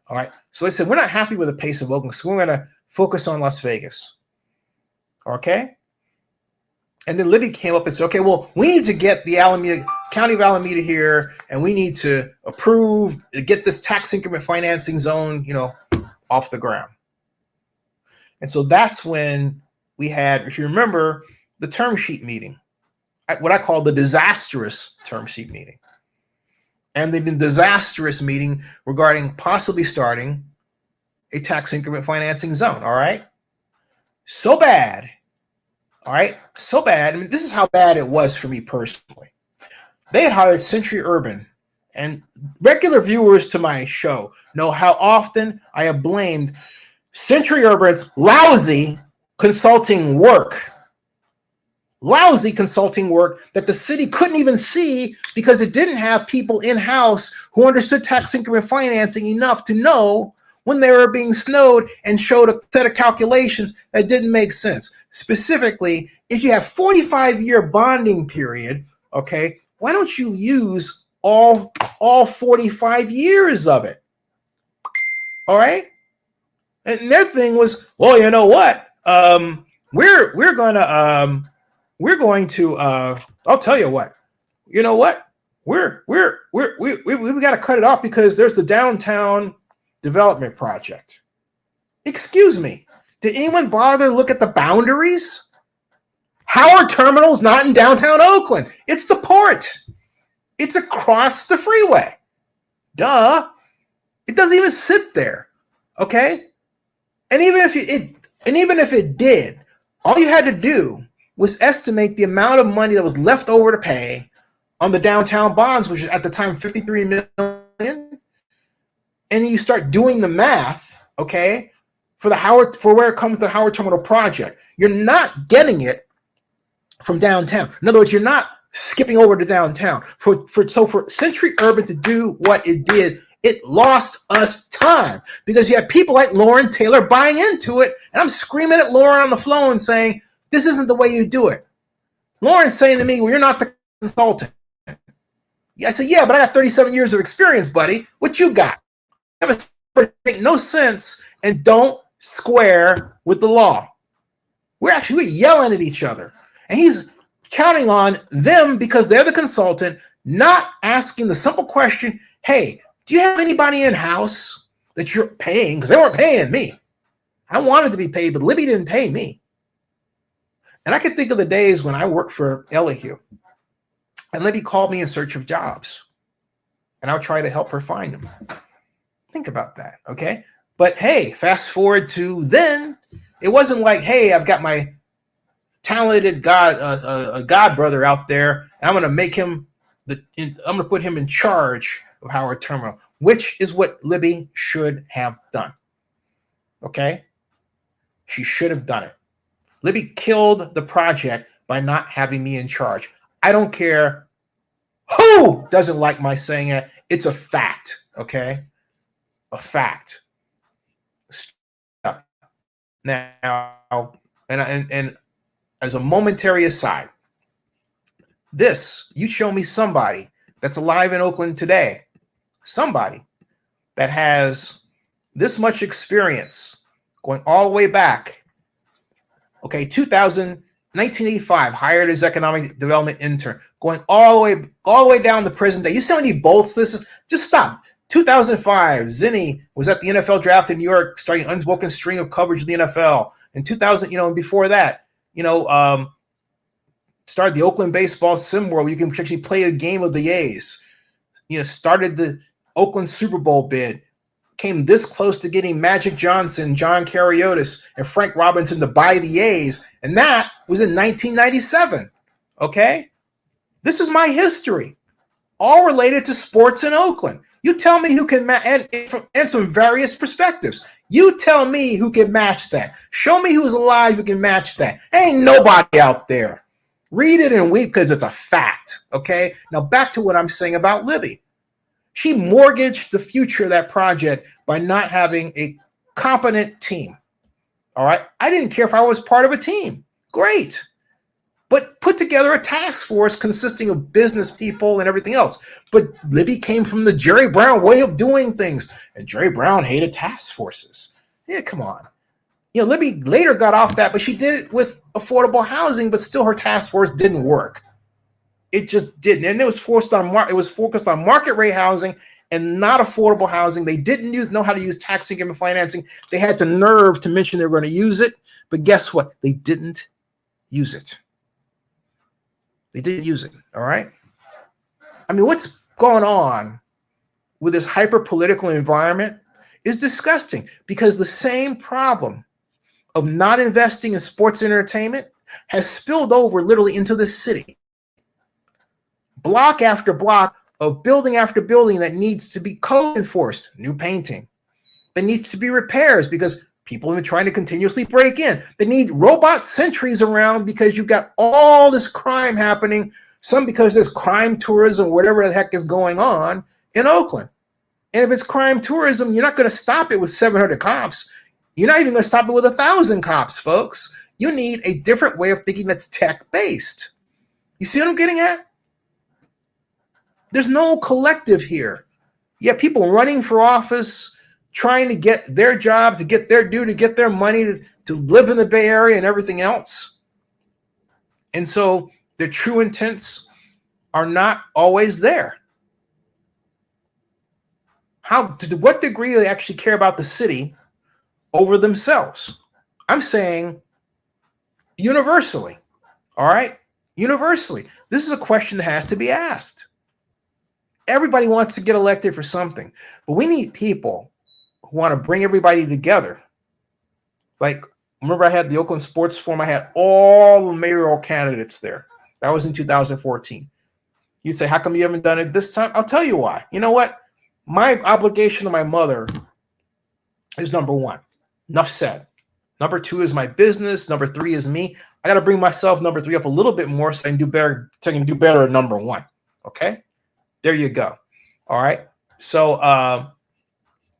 all right. So they said, we're not happy with the pace of Oakland, so we're going to focus on Las Vegas. Okay? And then Libby came up and said, okay, well, we need to get the County of Alameda here, and we need to get this tax increment financing zone, off the ground. And so that's when we had, if you remember, the term sheet meeting, what I call the disastrous term sheet meeting. And they've been disastrous meeting regarding possibly starting a tax increment financing zone. All right. So bad. All right. So bad. I mean, this is how bad it was for me personally. They had hired Century Urban, and regular viewers to my show know how often I have blamed Century Urban's lousy consulting work. Lousy consulting work that the city couldn't even see because it didn't have people in-house who understood tax increment financing enough to know when they were being snowed, and showed a set of calculations that didn't make sense. Specifically, if you have 45-year bonding period, okay, why don't you use all 45 years of it? All right? And their thing was, well, you know what? We're going to I'll tell you what. You know what? We got to cut it off because there's the downtown development project. Excuse me. Did anyone bother to look at the boundaries? Howard Terminal's not in downtown Oakland. It's the port. It's across the freeway. Duh. It doesn't even sit there. Okay? And even if it did, all you had to do was estimate the amount of money that was left over to pay on the downtown bonds, which is at the time $53 million. And you start doing the math, okay, for where it comes to the Howard Terminal project. You're not getting it from downtown. In other words, you're not skipping over to downtown. For Century Urban to do what it did It lost us time because you have people like Lauren Taylor buying into it. And I'm screaming at Lauren on the phone saying, this isn't the way you do it. Lauren's saying to me, well, you're not the consultant. I said, yeah, but I got 37 years of experience, buddy. What you got? Make no sense and don't square with the law. We're yelling at each other. And he's counting on them because they're the consultant, not asking the simple question, hey, do you have anybody in-house that you're paying? Because they weren't paying me. I wanted to be paid, but Libby didn't pay me. And I can think of the days when I worked for Elihu, and Libby called me in search of jobs, and I would try to help her find them. Think about that, okay? But hey, fast forward to then, it wasn't like, hey, I've got my talented god brother out there, and I'm going to make him I'm going to put him in charge of Howard Terminal, which is what Libby should have done. Okay? She should have done it. Libby killed the project by not having me in charge. I don't care who doesn't like my saying it. It's a fact. Okay? A fact. Now, and as a momentary aside, you show me somebody that's alive in Oakland today, somebody that has this much experience going all the way back. Okay, 1985, hired as economic development intern, going all the way down to present day. You see how many bolts this is? Just stop. 2005, Zennie was at the NFL draft in New York, starting an unbroken string of coverage of the NFL. In 2000, and before that, started the Oakland baseball sim world where you can actually play a game of the A's. Started the Oakland Super Bowl bid. Came this close to getting Magic Johnson, John Cariotis, and Frank Robinson to buy the A's, and that was in 1997. Okay? This is my history, all related to sports in Oakland. You tell me who can and some various perspectives. You tell me who can match that. Show me who's alive who can match that. Ain't nobody out there. Read it and weep because it's a fact. Okay? Now back to what I'm saying about Libby. She mortgaged the future of that project by not having a competent team. All right? I didn't care if I was part of a team. Great. But put together a task force consisting of business people and everything else. But Libby came from the Jerry Brown way of doing things, and Jerry Brown hated task forces. Yeah, come on. Libby later got off that, but she did it with affordable housing, but still her task force didn't work. It just didn't. And it was focused on market rate housing and not affordable housing. They didn't know how to use tax income and financing. They had the nerve to mention they were going to use it, but guess what? They didn't use it. They didn't use it, all right? I mean, what's going on with this hyper-political environment is disgusting because the same problem of not investing in sports entertainment has spilled over literally into the city. Block after block of building after building that needs to be code enforced, new painting. That needs to be repairs because people have been trying to continuously break in. They need robot sentries around because you've got all this crime happening, some because there's crime tourism, whatever the heck is going on in Oakland. And if it's crime tourism, you're not going to stop it with 700 cops. You're not even going to stop it with 1,000 cops, folks. You need a different way of thinking that's tech-based. You see what I'm getting at? There's no collective here. You have people running for office, trying to get their job, to get their due, to get their money, to live in the Bay Area and everything else. And so their true intents are not always there. To what degree do they actually care about the city over themselves? I'm saying universally, all right? Universally. This is a question that has to be asked. Everybody wants to get elected for something, but we need people who want to bring everybody together. Like, remember I had the Oakland Sports Forum, I had all the mayoral candidates there. That was in 2014. You'd say, how come you haven't done it this time? I'll tell you why. You know what? My obligation to my mother is number one. Enough said. Number two is my business. Number three is me. I got to bring myself, number three, up a little bit more so I can do better at number one. Okay? There you go. All right? So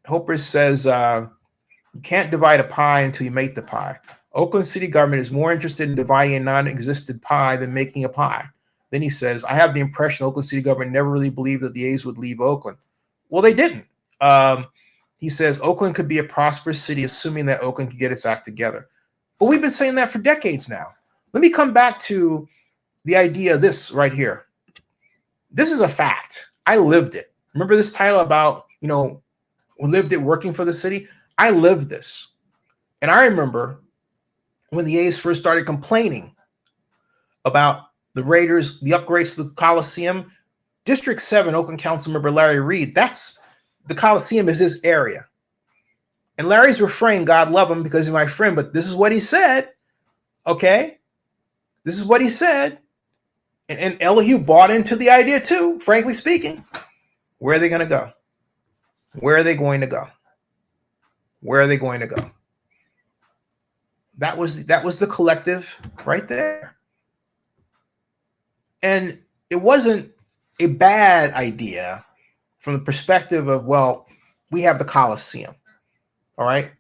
Hopper says you can't divide a pie until you make the pie. Oakland city government is more interested in dividing a non-existent pie than making a pie. Then he says, I have the impression Oakland city government never really believed that the A's would leave Oakland. Well, they didn't. He says Oakland could be a prosperous city, assuming that Oakland could get its act together. But we've been saying that for decades now. Let me come back to the idea of this right here. This is a fact. I lived it. Remember this title about, lived it working for the city? I lived this. And I remember when the A's first started complaining about the Raiders, the upgrades to the Coliseum, District 7, Oakland Council member Larry Reed, that's the Coliseum is his area. And Larry's refrain, God love him because he's my friend, but this is what he said. Okay? This is what he said. And Elihu bought into the idea too, frankly speaking. Where are they going to go? Where are they going to go? Where are they going to go? That was the collective right there. And it wasn't a bad idea from the perspective of, well, we have the Coliseum. All right.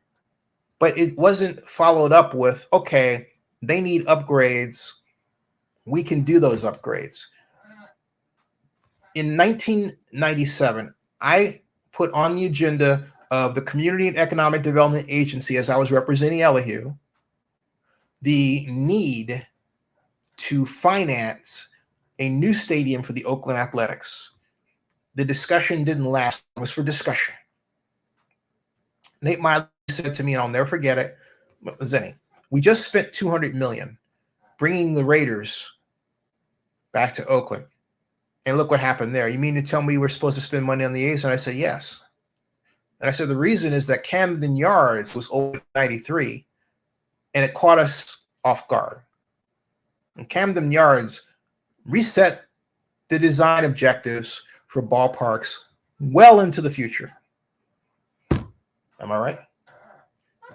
But it wasn't followed up with, okay, they need upgrades. We can do those upgrades. In 1997, I put on the agenda of the Community and Economic Development Agency, as I was representing Elihu, the need to finance a new stadium for the Oakland Athletics. The discussion didn't last. It was for discussion. Nate Miley said to me, and I'll never forget it, Zennie, we just spent $200 million bringing the Raiders back to Oakland. And look what happened there. You mean to tell me we're supposed to spend money on the A's? And I said, yes. And I said, the reason is that Camden Yards was open in 93, and it caught us off guard. And Camden Yards reset the design objectives for ballparks well into the future. Am I right?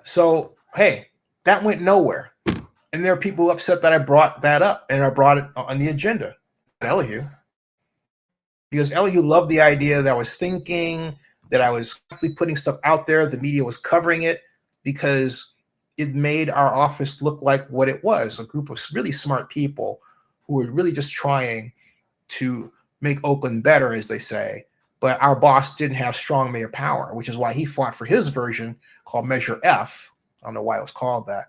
So, hey, that went nowhere. And there are people upset that I brought that up and I brought it on the agenda. Elihu. Because Elihu loved the idea that I was thinking, that I was putting stuff out there. The media was covering it because it made our office look like what it was, a group of really smart people who were really just trying to make Oakland better, as they say. But our boss didn't have strong mayor power, which is why he fought for his version called Measure F. I don't know why it was called that.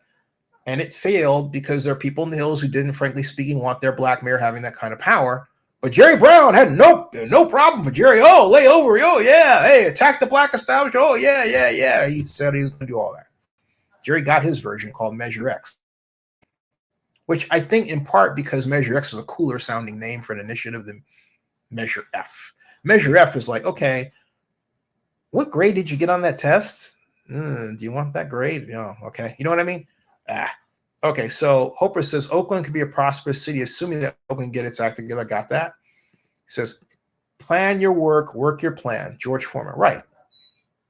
And it failed because there are people in the hills who didn't, frankly speaking, want their black mayor having that kind of power. But Jerry Brown had no problem for Jerry. Oh, lay over. Oh, yeah. Hey, attack the black establishment. Oh, yeah. He said he was going to do all that. Jerry got his version called Measure X, which I think in part because Measure X was a cooler sounding name for an initiative than Measure F. Measure F is like, okay, what grade did you get on that test? Do you want that grade? No. Okay. You know what I mean? Okay. So Hopper says Oakland could be a prosperous city, assuming that Oakland can get its act together. Got that? He says, plan your work your plan. George Foreman. Right.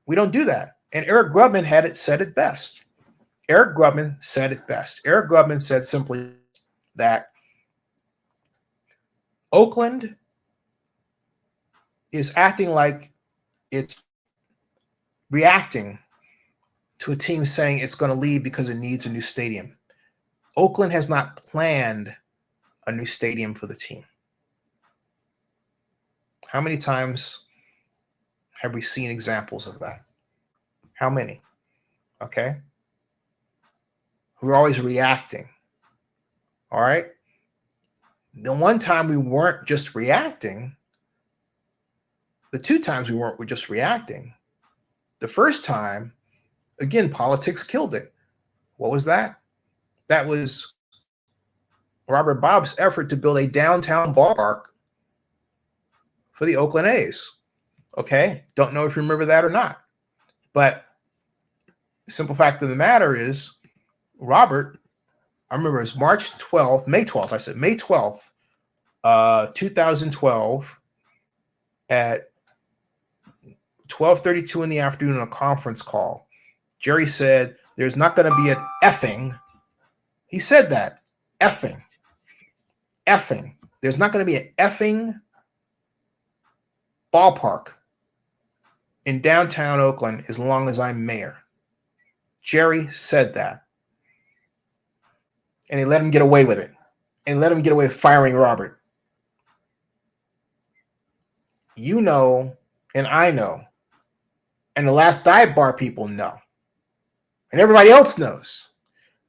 We don't do that. And Eric Grubman said it best. Eric Grubman said it best. Eric Grubman said simply that Oakland is acting like it's reacting to a team saying it's going to leave because it needs a new stadium. Oakland has not planned a new stadium for the team. How many times have we seen examples of that? How many? Okay. We're always reacting. All right. The one time we weren't just reacting, the two times we weren't just reacting. The first time, again, politics killed it. What was that? That was Robert Bob's effort to build a downtown ballpark for the Oakland A's. Okay. Don't know if you remember that or not. But the simple fact of the matter is, Robert, I remember it was May 12th, I said May 12th, 2012 at 12:32 in the afternoon on a conference call. Jerry said, there's not going to be an effing. He said that. Effing. There's not going to be an effing ballpark in downtown Oakland as long as I'm mayor. Jerry said that. And they let him get away with it. And let him get away with firing Robert. You know, and I know, and the last dive bar people know, and everybody else knows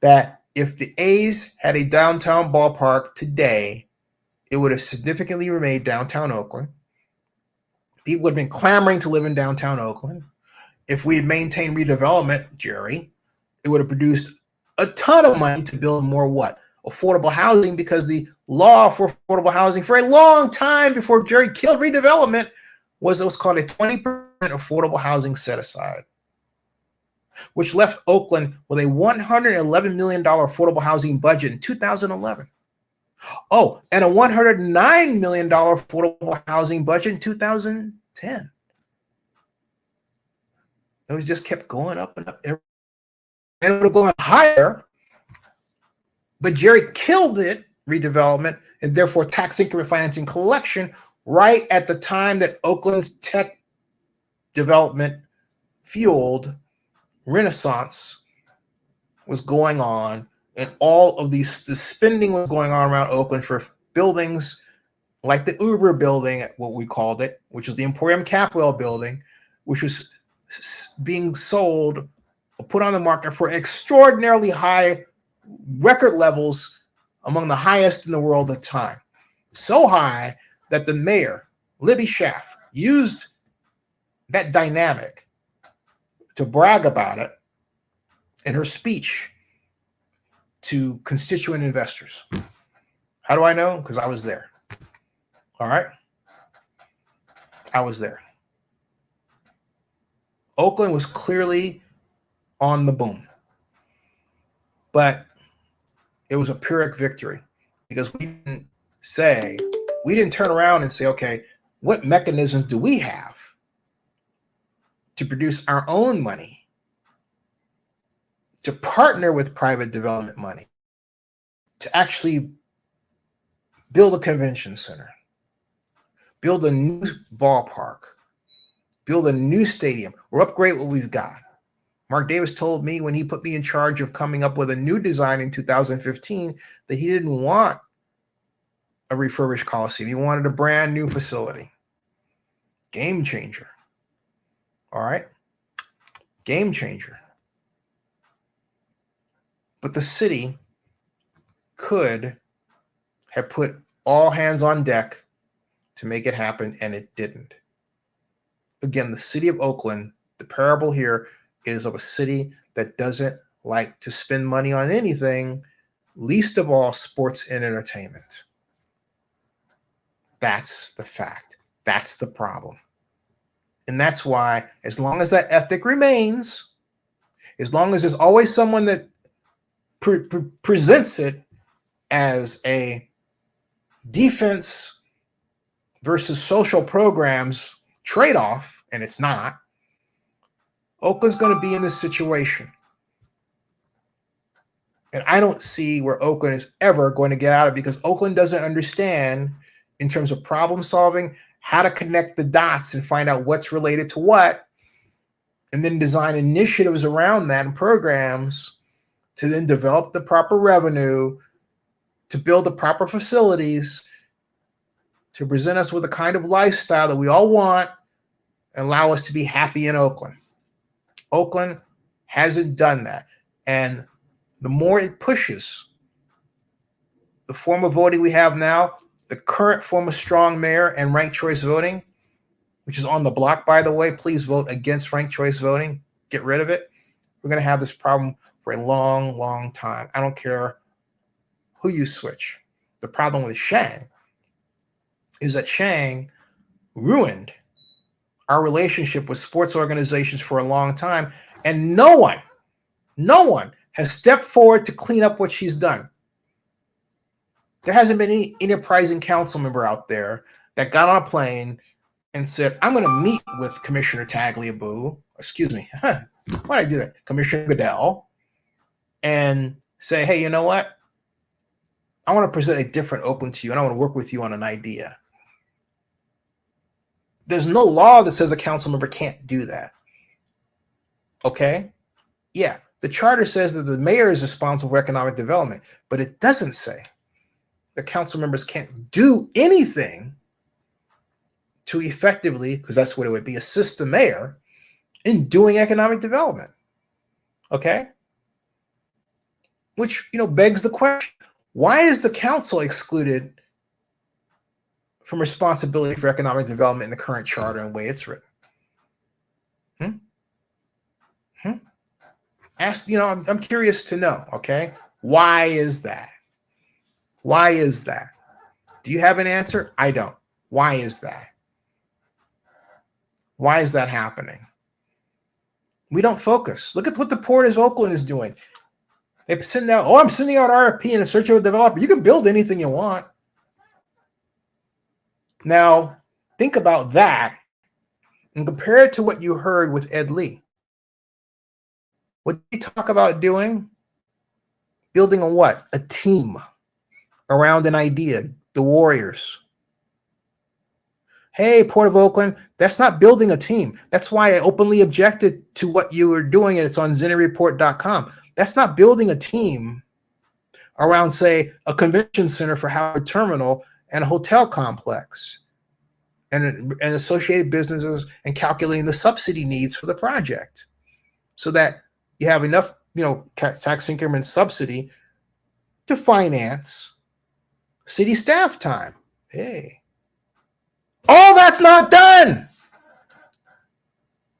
that if the A's had a downtown ballpark today, it would have significantly remade downtown Oakland. People would have been clamoring to live in downtown Oakland. If we had maintained redevelopment, Jerry, it would have produced a ton of money to build more what? Affordable housing, because the law for affordable housing for a long time before Jerry killed redevelopment was what's called a 20% affordable housing set aside, which left Oakland with a $111 million affordable housing budget in 2011. Oh, and a $109 million affordable housing budget in 2010. It was just kept going up and up. And it would have gone higher, but Jerry killed it, redevelopment, and therefore tax increment financing collection, right at the time that Oakland's tech development fueled renaissance was going on, and all of the spending was going on around Oakland for buildings like the Uber building, what we called it, which is the Emporium Capwell building, which was being sold, put on the market for extraordinarily high record levels, among the highest in the world at the time. So high that the mayor, Libby Schaff, used that dynamic to brag about it in her speech to constituent investors. How do I know? Because I was there. All right? I was there. Oakland was clearly on the boom. But it was a Pyrrhic victory because we didn't turn around and say, okay, what mechanisms do we have to produce our own money, to partner with private development money, to actually build a convention center, build a new ballpark, build a new stadium, or upgrade what we've got. Mark Davis told me when he put me in charge of coming up with a new design in 2015 that he didn't want a refurbished Coliseum. He wanted a brand new facility. Game changer. All right? Game changer. But the city could have put all hands on deck to make it happen, and it didn't. Again, the city of Oakland, the parable here is of a city that doesn't like to spend money on anything, least of all sports and entertainment. That's the fact. That's the problem. And that's why, as long as that ethic remains, as long as there's always someone that presents it as a defense versus social programs trade-off, and it's not, Oakland's going to be in this situation. And I don't see where Oakland is ever going to get out of it, because Oakland doesn't understand, in terms of problem solving, how to connect the dots and find out what's related to what, and then design initiatives around that and programs to then develop the proper revenue, to build the proper facilities, to present us with a kind of lifestyle that we all want and allow us to be happy in Oakland. Oakland hasn't done that. And the more it pushes the form of voting we have now, the current form of strong mayor and ranked choice voting, which is on the block, by the way, please vote against ranked choice voting. Get rid of it. We're going to have this problem for a long, long time. I don't care who you switch. The problem with Shang is that Shang ruined our relationship with sports organizations for a long time, and no one has stepped forward to clean up what she's done. There hasn't been any enterprising council member out there that got on a plane and said, I'm going to meet with Commissioner Tagliabue, excuse me, why did I do that? Commissioner Goodell, and say, hey, you know what? I want to present a different Oakland to you, and I want to work with you on an idea. There's no law that says a council member can't do that. Okay? Yeah, the charter says that the mayor is responsible for economic development, but it doesn't say that council members can't do anything to effectively, because that's what it would be, assist the mayor in doing economic development. Okay? Which, begs the question, why is the council excluded from responsibility for economic development in the current charter and the way it's written? Ask, I'm curious to know, okay? Why is that? Why is that? Do you have an answer? I don't. Why is that? Why is that happening? We don't focus. Look at what the Port of Oakland is doing. They send out, I'm sending out RFP in a search of a developer. You can build anything you want. Now, think about that and compare it to what you heard with Ed Lee. What did he talk about doing? Building a what? A team around an idea, the Warriors. Hey, Port of Oakland, that's not building a team. That's why I openly objected to what you were doing, and it's on ZennieReport.com. That's not building a team around, say, a convention center for Howard Terminal and a hotel complex and associated businesses and calculating the subsidy needs for the project so that you have enough, tax increment subsidy to finance city staff time. Hey. All that's not done.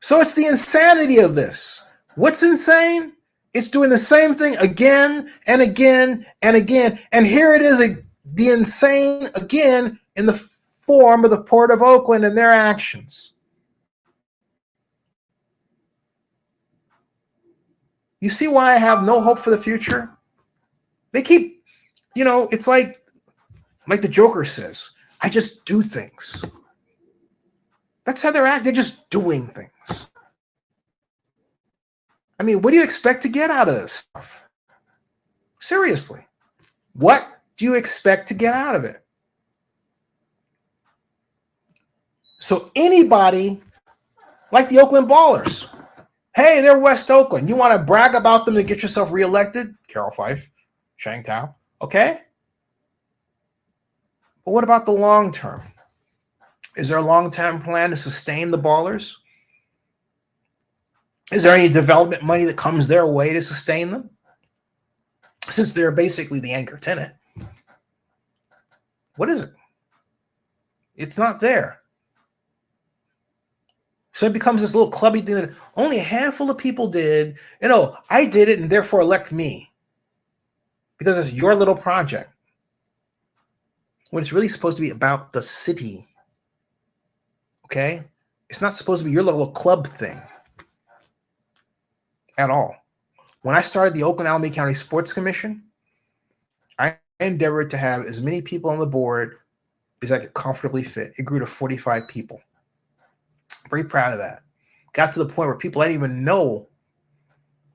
So it's the insanity of this. What's insane? It's doing the same thing again and again and again. And here it is, the insane again in the form of the Port of Oakland and their actions. You see why I have no hope for the future? They keep, it's like the Joker says, I just do things. That's how they're acting. They're just doing things. I mean, what do you expect to get out of this stuff? Seriously. What do you expect to get out of it? So anybody like the Oakland Ballers, hey, they're West Oakland. You want to brag about them to get yourself reelected? Carol Fife, Shang Tao, okay? But what about the long term? Is there a long-term plan to sustain the Ballers? Is there any development money that comes their way to sustain them? Since they're basically the anchor tenant. What is it? It's not there. So it becomes this little clubby thing that only a handful of people did. I did it and therefore elect me. Because it's your little project. When it's really supposed to be about the city. Okay? It's not supposed to be your little club thing. At all. When I started the Oakland Alameda County Sports Commission, I endeavored to have as many people on the board as I could comfortably fit. It grew to 45 people. Very proud of that. Got to the point where people I didn't even know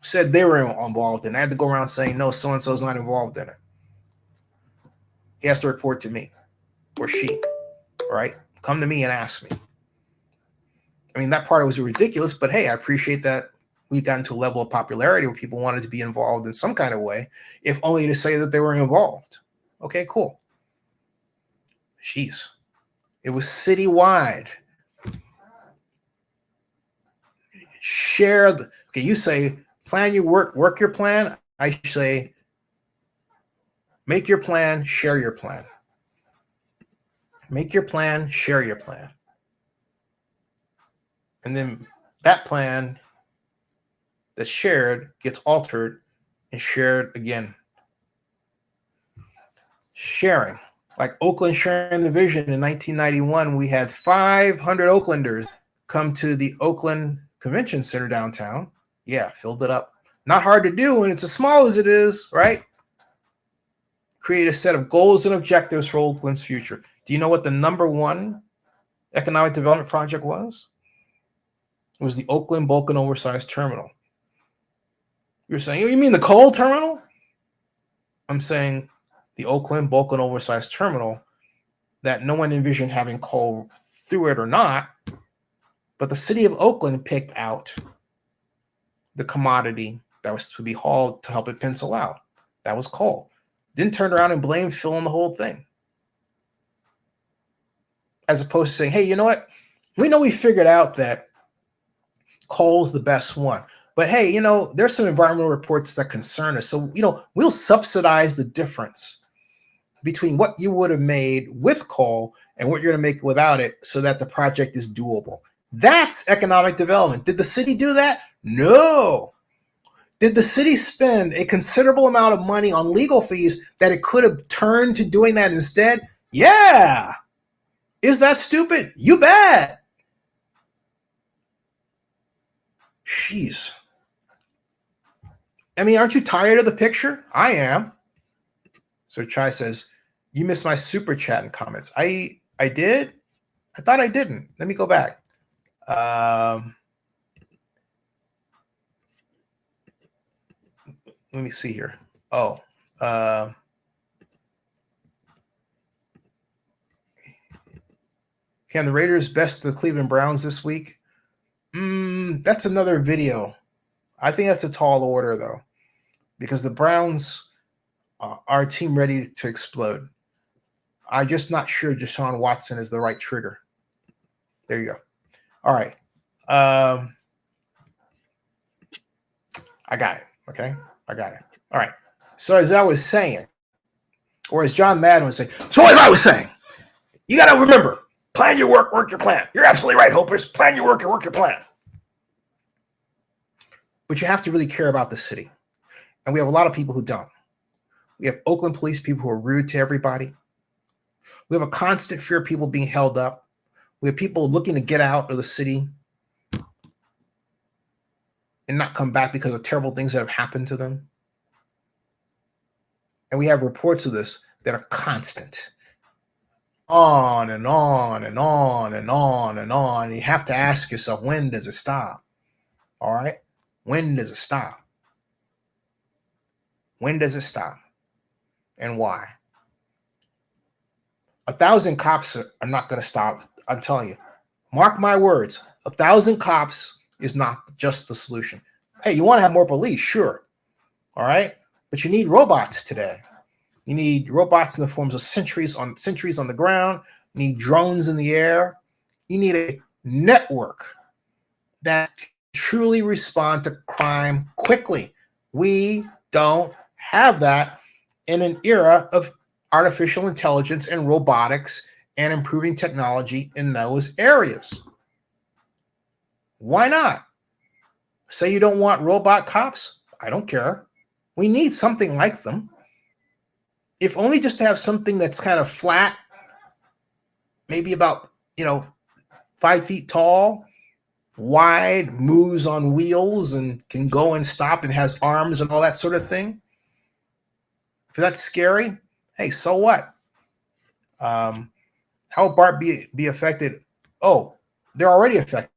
said they were involved, and I had to go around saying, no, so-and-so is not involved in it. He has to report to me, or she, right? Come to me and ask me. I mean, that part was ridiculous, but hey, I appreciate that we got into a level of popularity where people wanted to be involved in some kind of way, if only to say that they were involved. Okay, cool. Jeez. It was citywide. Share the, okay, you say, plan your work your plan. I say, make your plan, share your plan. Make your plan, share your plan. And then that plan that's shared gets altered and shared again. Sharing. Like Oakland sharing the vision in 1991, we had 500 Oaklanders come to the Oakland Convention Center downtown. Yeah, filled it up. Not hard to do when it's as small as it is, right? Create a set of goals and objectives for Oakland's future. Do you know what the #1 economic development project was? It was the Oakland Bulk and Oversized Terminal. You're saying, you mean the coal terminal? I'm saying the Oakland Bulk and Oversized Terminal that no one envisioned having coal through it or not, but the city of Oakland picked out the commodity that was to be hauled to help it pencil out. That was coal. Didn't turn around and blame Phil on the whole thing. As opposed to saying, hey, you know what? We know we figured out that coal's the best one. But hey, you know, there's some environmental reports that concern us. So, you know, we'll subsidize the difference between what you would have made with coal and what you're going to make without it so that the project is doable. That's economic development. Did the city do that? No. Did the city spend a considerable amount of money on legal fees that it could have turned to doing that instead? Yeah. Is that stupid? You bet. Jeez. I mean, aren't you tired of the picture? I am. So Chai says, you missed my super chat and comments. I did? I thought I didn't. Let me go back. Let me see here. Oh. Can the Raiders best the Cleveland Browns this week? That's another video. I think that's a tall order, though, because the Browns are a team ready to explode. I'm just not sure Deshaun Watson is the right trigger. There you go. All right. I got it. Okay. I got it. All right. So as I was saying, or as John Madden was saying, so as I was saying, you got to remember, plan your work, work your plan. You're absolutely right, Hopers. Plan your work and work your plan. But you have to really care about the city. And we have a lot of people who don't. We have Oakland police people who are rude to everybody. We have a constant fear of people being held up. We have people looking to get out of the city and not come back because of terrible things that have happened to them. And we have reports of this that are constant. On and on and on and on and on. You have to ask yourself, when does it stop? All right? When does it stop? When does it stop? And why? 1,000 cops are not going to stop. I'm telling you. Mark my words. 1,000 cops is not just the solution. Hey, you want to have more police? Sure. All right? But you need robots today. You need robots in the forms of sentries on the ground. You need drones in the air. You need a network that can truly respond to crime quickly. We don't have that in an era of artificial intelligence and robotics and improving technology in those areas. Why not? Say you don't want robot cops? I don't care. We need something like them. If only just to have something that's kind of flat, maybe about, 5 feet tall, wide, moves on wheels and can go and stop and has arms and all that sort of thing. If that's scary, hey, so what? How will BART be affected? Oh, they're already affected.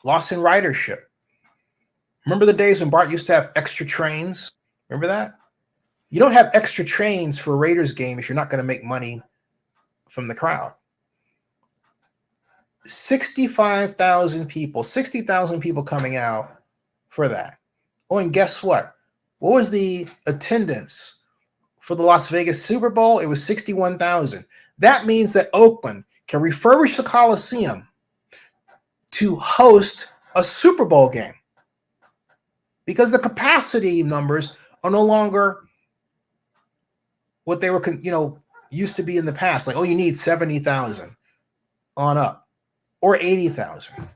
Loss in ridership. Remember the days when BART used to have extra trains? Remember that? You don't have extra trains for a Raiders game if you're not going to make money from the crowd. 65,000 people, 60,000 people coming out for that. Oh, and guess what? What was the attendance for the Las Vegas Super Bowl? It was 61,000. That means that Oakland can refurbish the Coliseum to host a Super Bowl game because the capacity numbers are no longer what they were, used to be in the past. Like, oh, you need 70,000 on up or 80,000.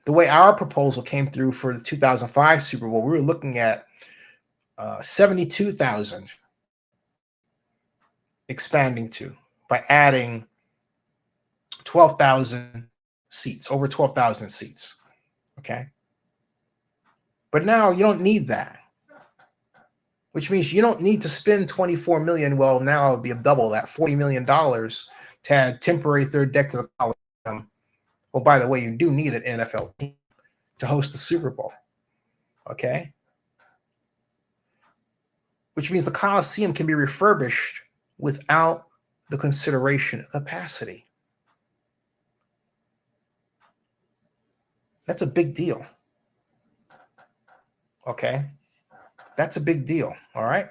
The way our proposal came through for the 2005 Super Bowl, we were looking at 72,000 expanding to by adding 12,000 seats, over 12,000 seats. Okay. But now you don't need that, which means you don't need to spend $24 million. Well, now it'll be a double that, $40 million to add temporary third deck to the Coliseum. Well, by the way, you do need an NFL team to host the Super Bowl. Okay. Which means the Coliseum can be refurbished without the consideration of capacity. That's a big deal. Okay? That's a big deal. All right?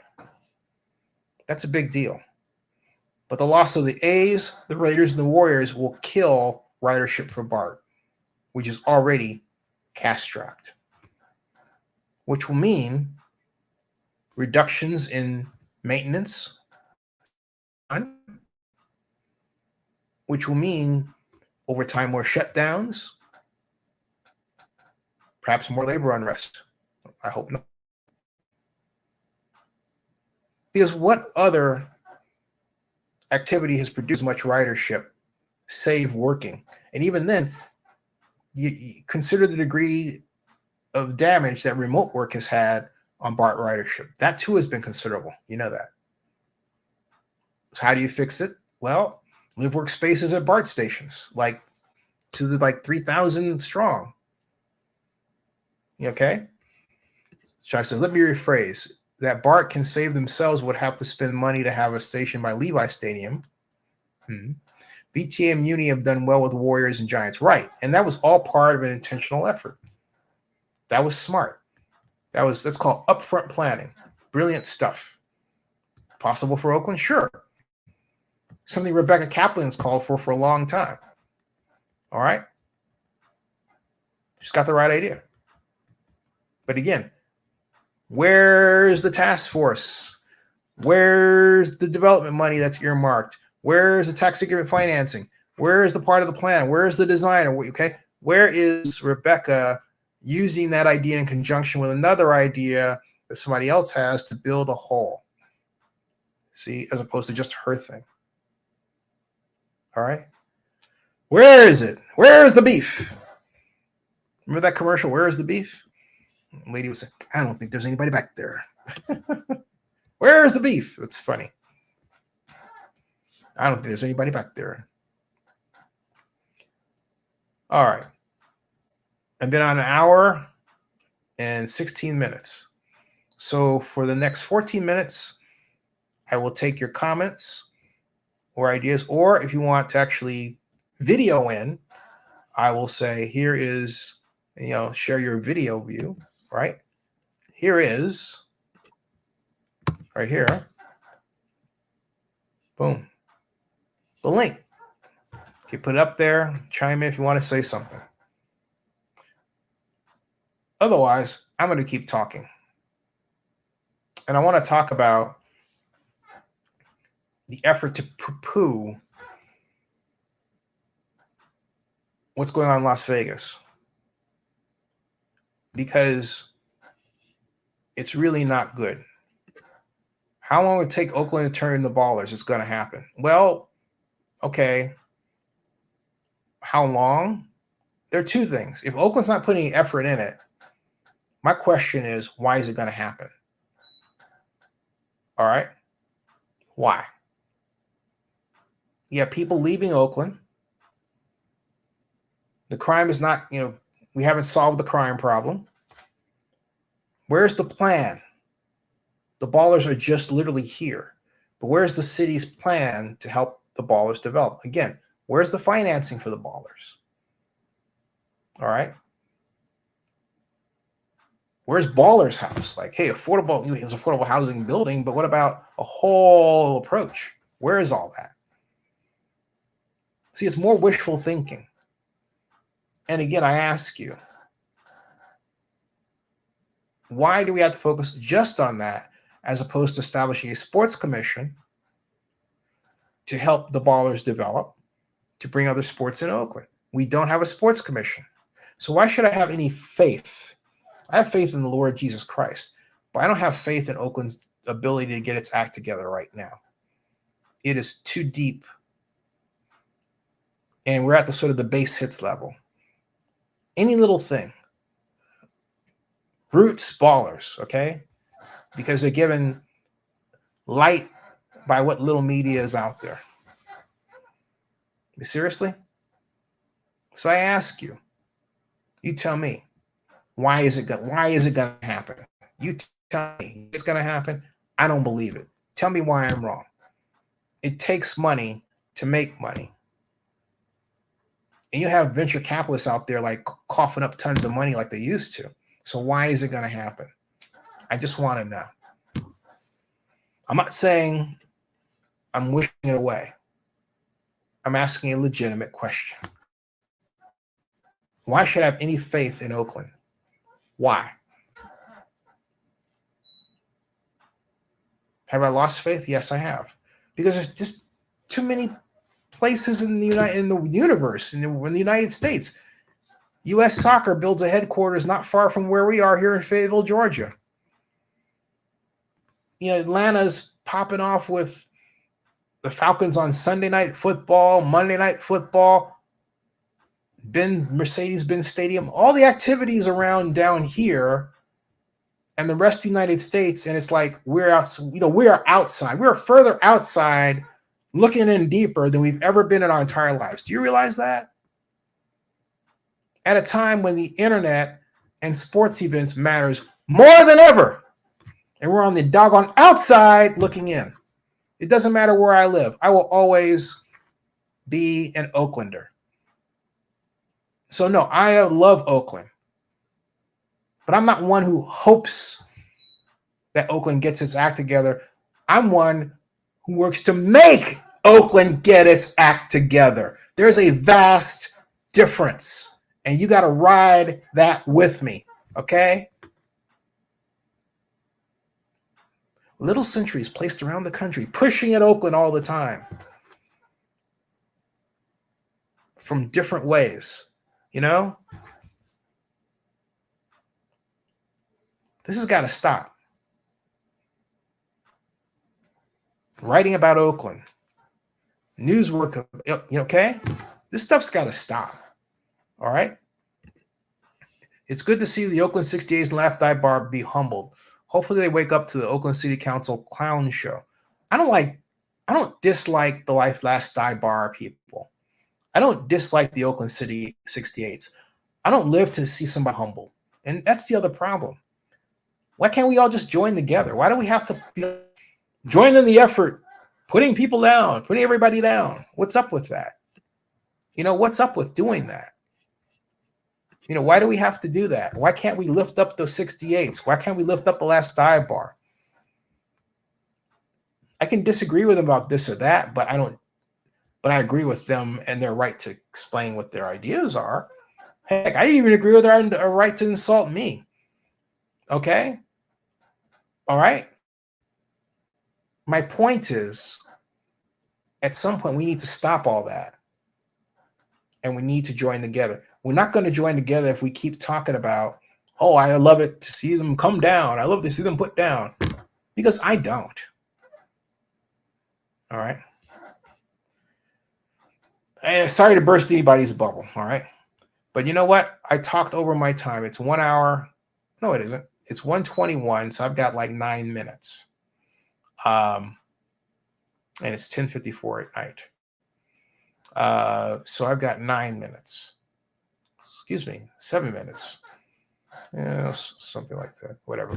That's a big deal. But the loss of the A's, the Raiders, and the Warriors will kill ridership for BART, which is already cash-strapped, which will mean reductions in maintenance, which will mean over time more shutdowns, perhaps more labor unrest. I hope not. Because what other activity has produced much ridership, save working? And even then, you consider the degree of damage that remote work has had on BART ridership. That too has been considerable. You know that. So how do you fix it? Well, live workspaces at BART stations, like 3,000 strong. Okay? So I said, let me rephrase. That BART can save themselves would have to spend money to have a station by Levi Stadium. BTA and Muni have done well with Warriors and Giants. Right. And that was all part of an intentional effort. That was smart. That's called upfront planning. Brilliant stuff. Possible for Oakland? Sure. Something Rebecca Kaplan's called for a long time. All right. She's got the right idea. But again, where's the task force? Where's the development money that's earmarked? Where's the tax increment financing? Where is the part of the plan? Where is the design? Okay. Where is Rebecca using that idea in conjunction with another idea that somebody else has to build a whole? See, as opposed to just her thing. All right. Where is it? Where is the beef? Remember that commercial? Where is the beef? The lady was saying, I don't think there's anybody back there. Where is the beef? That's funny. I don't think there's anybody back there. All right. I've been on an hour and 16 minutes. So for the next 14 minutes, I will take your comments or ideas, or if you want to actually video in, I will say, here is, share your video view, right? Here is, right here, boom, the link. You put it up there, chime in if you want to say something. Otherwise, I'm going to keep talking. And I want to talk about the effort to poo-poo what's going on in Las Vegas. Because it's really not good. How long would it take Oakland to turn the ballers? It's going to happen. Well, okay. How long? There are two things. If Oakland's not putting any effort in it, my question is, why is it going to happen? All right. Why? You have people leaving Oakland. The crime is not, we haven't solved the crime problem. Where's the plan? The ballers are just literally here. But where's the city's plan to help the ballers develop? Again, where's the financing for the ballers? All right. Where's Baller's house? Like, hey, affordable housing building, but what about a whole approach? Where is all that? See, it's more wishful thinking. And again, I ask you, why do we have to focus just on that as opposed to establishing a sports commission to help the ballers develop, to bring other sports in Oakland? We don't have a sports commission. So why should I have any faith? I have faith in the Lord Jesus Christ, but I don't have faith in Oakland's ability to get its act together right now. It is too deep. And we're at the sort of the base hits level. Any little thing. Roots, ballers, okay? Because they're given light by what little media is out there. Seriously? So I ask you, you tell me, why is it going to happen? You tell me it's going to happen. I don't believe it. Tell me why I'm wrong. it takes money to make money. And you have venture capitalists out there like coughing up tons of money like they used to. So why is it going to happen? I just want to know. I'm not saying I'm wishing it away. I'm asking a legitimate question. Why should I have any faith in Oakland? Why? Have I lost faith? Yes, I have. Because there's just too many places in the universe, in the United States. U.S. Soccer builds a headquarters not far from where we are here in Fayetteville, Georgia. Atlanta's popping off with the Falcons on Sunday Night Football, Monday Night Football, Mercedes-Benz Stadium, all the activities around down here and the rest of the United States. And it's like we are outside. We're further outside looking in deeper than we've ever been in our entire lives. Do you realize that? At a time when the internet and sports events matters more than ever. And we're on the doggone outside looking in. It doesn't matter where I live. I will always be an Oaklander. So no, I love Oakland. But I'm not one who hopes that Oakland gets its act together. I'm one who works to make Oakland get its act together. There's a vast difference. And you got to ride that with me, okay? Little centuries placed around the country, pushing at Oakland all the time. From different ways, This has got to stop. Writing about Oakland, news work, okay? This stuff's got to stop. All right? It's good to see the Oakland 68's Laugh Die Bar be humbled. Hopefully they wake up to the Oakland City Council clown show. I don't dislike the Last Die Bar people. I don't dislike the Oakland City 68s. I don't live to see somebody humbled. And that's the other problem. Why can't we all just join together? Why do we have to join in the effort, putting people down, putting everybody down? What's up with that? What's up with doing that? Why do we have to do that? Why can't we lift up the 68s? Why can't we lift up the Last Dive Bar? I can disagree with them about this or that, but I agree with them and their right to explain what their ideas are. Heck, I even agree with their right to insult me. Okay? All right? My point is, at some point, we need to stop all that. And we need to join together. We're not going to join together if we keep talking about, oh, I love it to see them come down. I love to see them put down. Because I don't. All right? And sorry to burst anybody's bubble. All right? But you know what? I talked over my time. It's 1 hour. No, it isn't. It's 1:21, so I've got like 9 minutes. And it's 10:54 at night. So I've got 9 minutes. Excuse me, 7 minutes. Yeah, something like that. Whatever.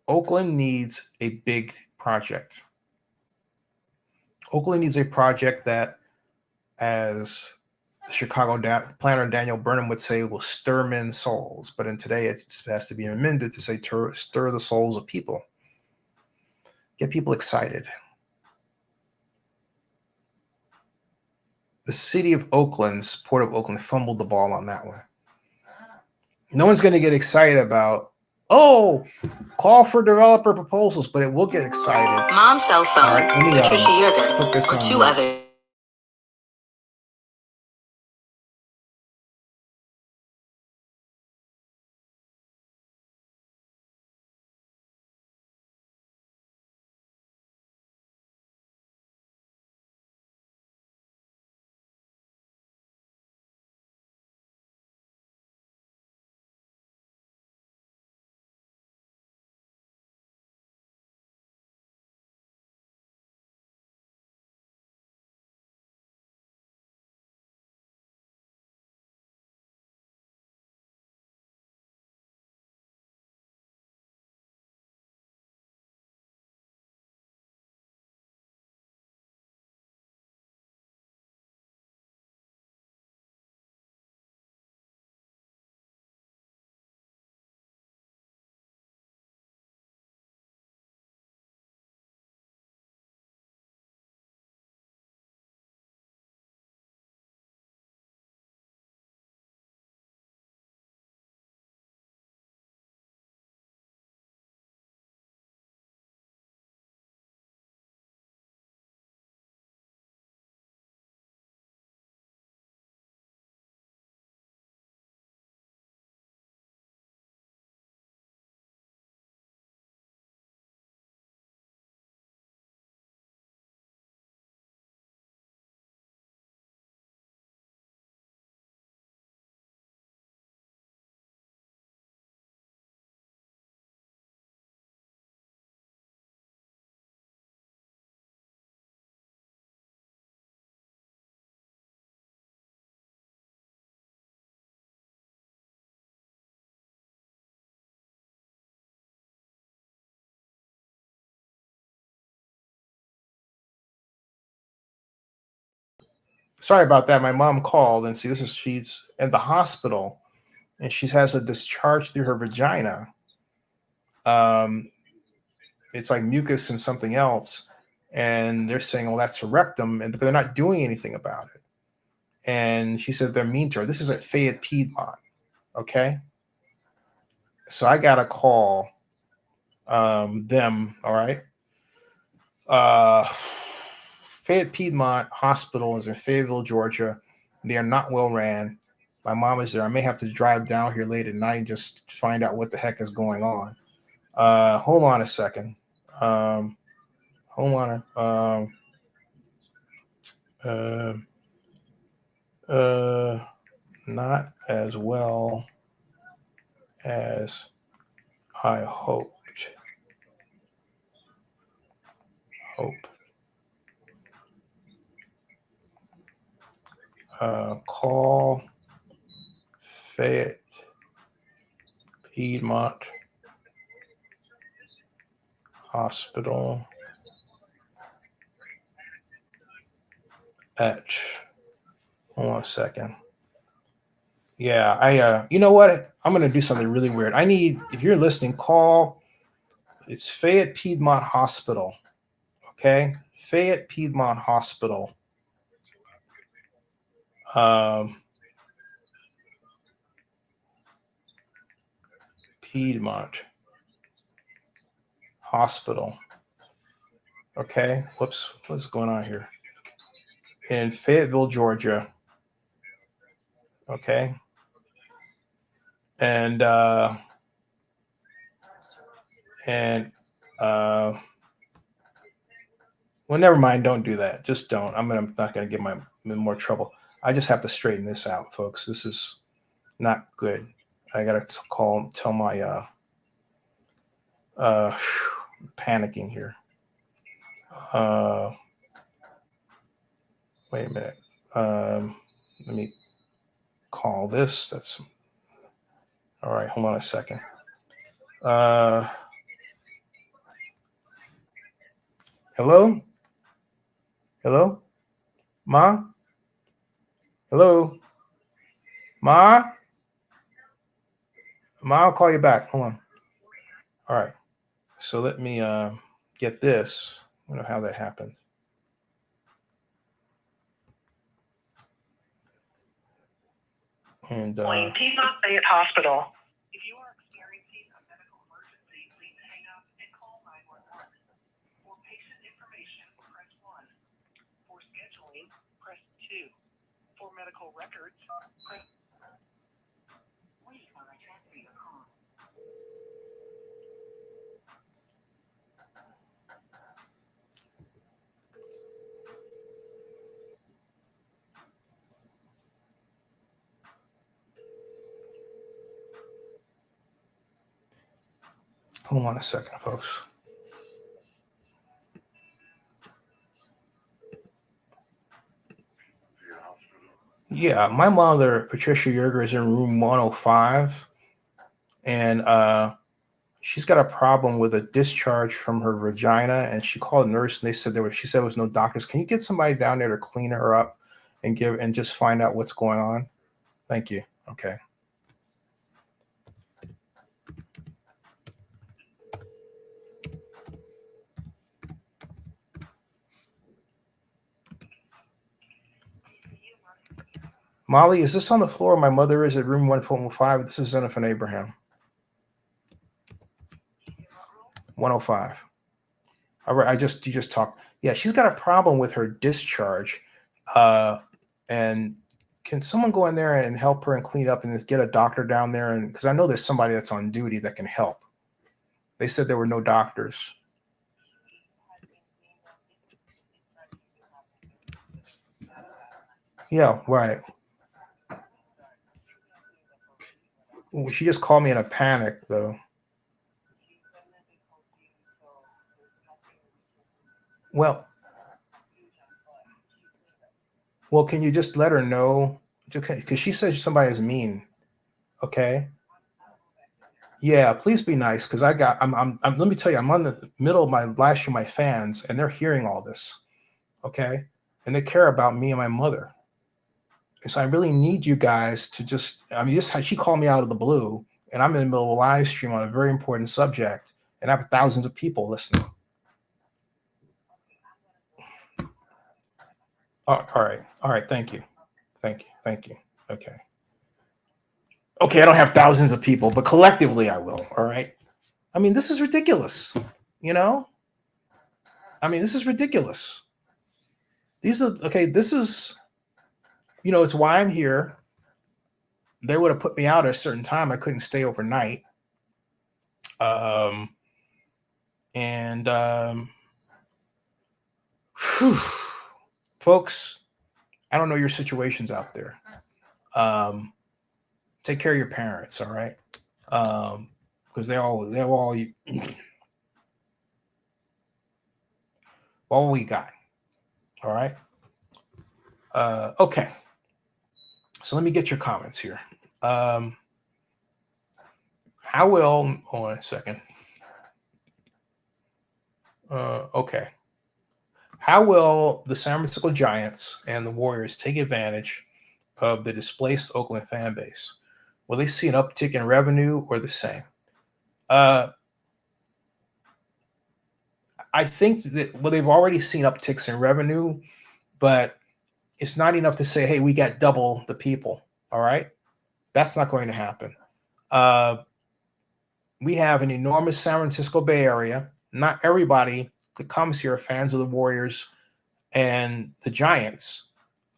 Oakland needs a big project. Oakland needs a project that, as the Chicago planner Daniel Burnham would say, will stir men's souls. But in today, it has to be amended to say stir the souls of people. Get people excited. The city of Oakland's Port of Oakland fumbled the ball on that one. No one's going to get excited about, call for developer proposals, but it will get excited. Mom's cell phone, All right, let me Patricia Yerger, put this or on. two others. Sorry about that. My mom called and see, she's in the hospital and she has a discharge through her vagina. It's like mucus and something else. And they're saying, well, that's a rectum, and they're not doing anything about it. And she said they're mean to her. This is at Fayette Piedmont. Okay. So I got to call them. All right. Fayette Piedmont Hospital is in Fayetteville, Georgia. They are not well ran. My mom is there. I may have to drive down here late at night and just find out what the heck is going on. Hold on a second. Hold on. Not as well as I hoped. Call Fayette Piedmont Hospital at, hold on a second. Yeah, you know what? I'm going to do something really weird. If you're listening, it's Fayette Piedmont Hospital. Okay. Fayette Piedmont Hospital. Piedmont Hospital. Okay. Whoops. What's going on here? In Fayetteville, Georgia. Okay. And well, never mind. Don't do that. Just don't. I'm not going to get in more trouble. I just have to straighten this out, folks. This is not good. I got to tell my panicking here. Wait a minute. Let me call this. That's all right. Hold on a second. Hello? Hello? Ma? Hello? Ma? Ma, I'll call you back. Hold on. All right. So let me get this. I don't know how that happened. And Piedmont Fayette Hospital. If you are experiencing a medical emergency, please hang up and call 911. For patient information, press 1. For scheduling, press 2. For medical records, press. Wait while I transfer your call. hold on a second, folks. Yeah, my mother, Patricia Yerger, is in room 105, and she's got a problem with a discharge from her vagina, and she called a nurse, and they said she said there was no doctors. Can you get somebody down there to clean her up and just find out what's going on? Thank you. Okay. Molly, is this on the floor? My mother is at room 105. This is Jennifer Abraham. 105. All right, you just talked. Yeah, she's got a problem with her discharge. And can someone go in there and help her and clean up and get a doctor down there? And because I know there's somebody that's on duty that can help. They said there were no doctors. Yeah, right. She just called me in a panic, though. Well, can you just let her know? Because she says somebody is mean. Okay. Yeah, please be nice. Because I'm. Let me tell you, I'm on the middle of my live stream, my fans, and they're hearing all this. Okay, and they care about me and my mother. So I really need you guys to just, I mean, she called me out of the blue, and I'm in the middle of a live stream on a very important subject, and I have thousands of people listening. Oh, all right. Thank you. Okay. I don't have thousands of people, but collectively I will. All right. I mean, this is ridiculous. You know, I mean, this is ridiculous. This is, it's why I'm here. They would have put me out at a certain time. I couldn't stay overnight. Folks, I don't know your situations out there. Take care of your parents, all right? Because they're all we got. All right. Okay. So let me get your comments here. How will, hold on a second. Okay. How will the San Francisco Giants and the Warriors take advantage of the displaced Oakland fan base? Will they see an uptick in revenue or the same? I think that, well, they've already seen upticks in revenue, but it's not enough to say, hey, we got double the people. All right. That's not going to happen. We have an enormous San Francisco Bay Area. Not everybody that comes here are fans of the Warriors and the Giants.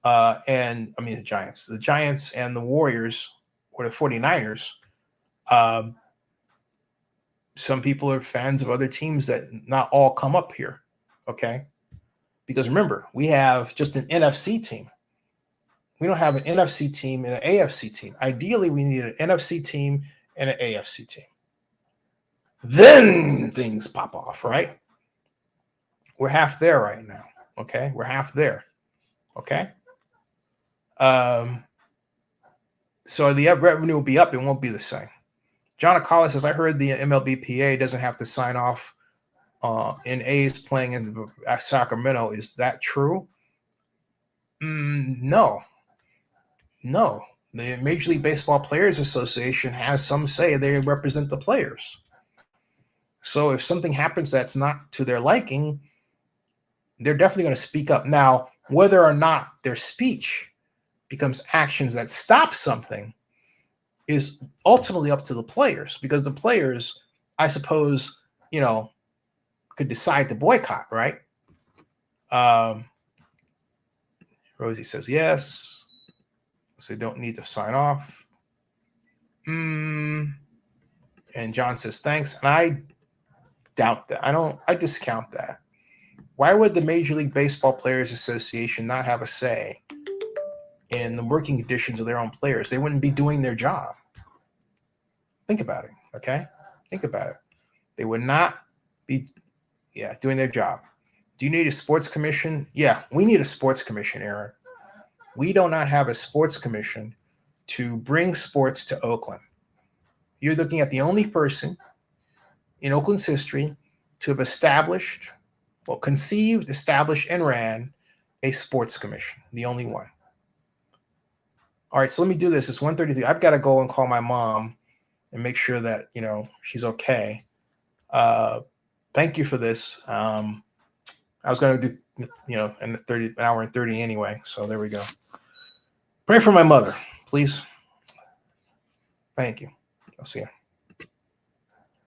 The Giants and the Warriors, or the 49ers. Some people are fans of other teams that not all come up here. Okay. Because remember, we have just an NFC team. We don't have an NFC team and an AFC team. Ideally, we need an NFC team and an AFC team. Then things pop off, right? We're half there right now. Okay. We're half there. Okay. So the revenue will be up. It won't be the same. John Acala says, I heard the MLBPA doesn't have to sign off in A's playing in Sacramento. Is that true? No. The Major League Baseball Players Association has some say. They represent the players. So if something happens that's not to their liking, they're definitely going to speak up. Now, whether or not their speech becomes actions that stop something is ultimately up to the players, because the players, I suppose, could decide to boycott, right? Rosie says yes. So they don't need to sign off. And John says thanks. And I doubt that. I discount that. Why would the Major League Baseball Players Association not have a say in the working conditions of their own players? They wouldn't be doing their job. Think about it, okay? Think about it. They would not be, doing their job. Do you need a sports commission? Yeah, we need a sports commission, Aaron. We do not have a sports commission to bring sports to Oakland. You're looking at the only person in Oakland's history to have conceived, established, and ran a sports commission. The only one. All right, so let me do this. It's 1:33. I've got to go and call my mom and make sure that, she's okay. Thank you for this. I was going to do, an hour and 30 anyway. So there we go. Pray for my mother, please. Thank you. I'll see you.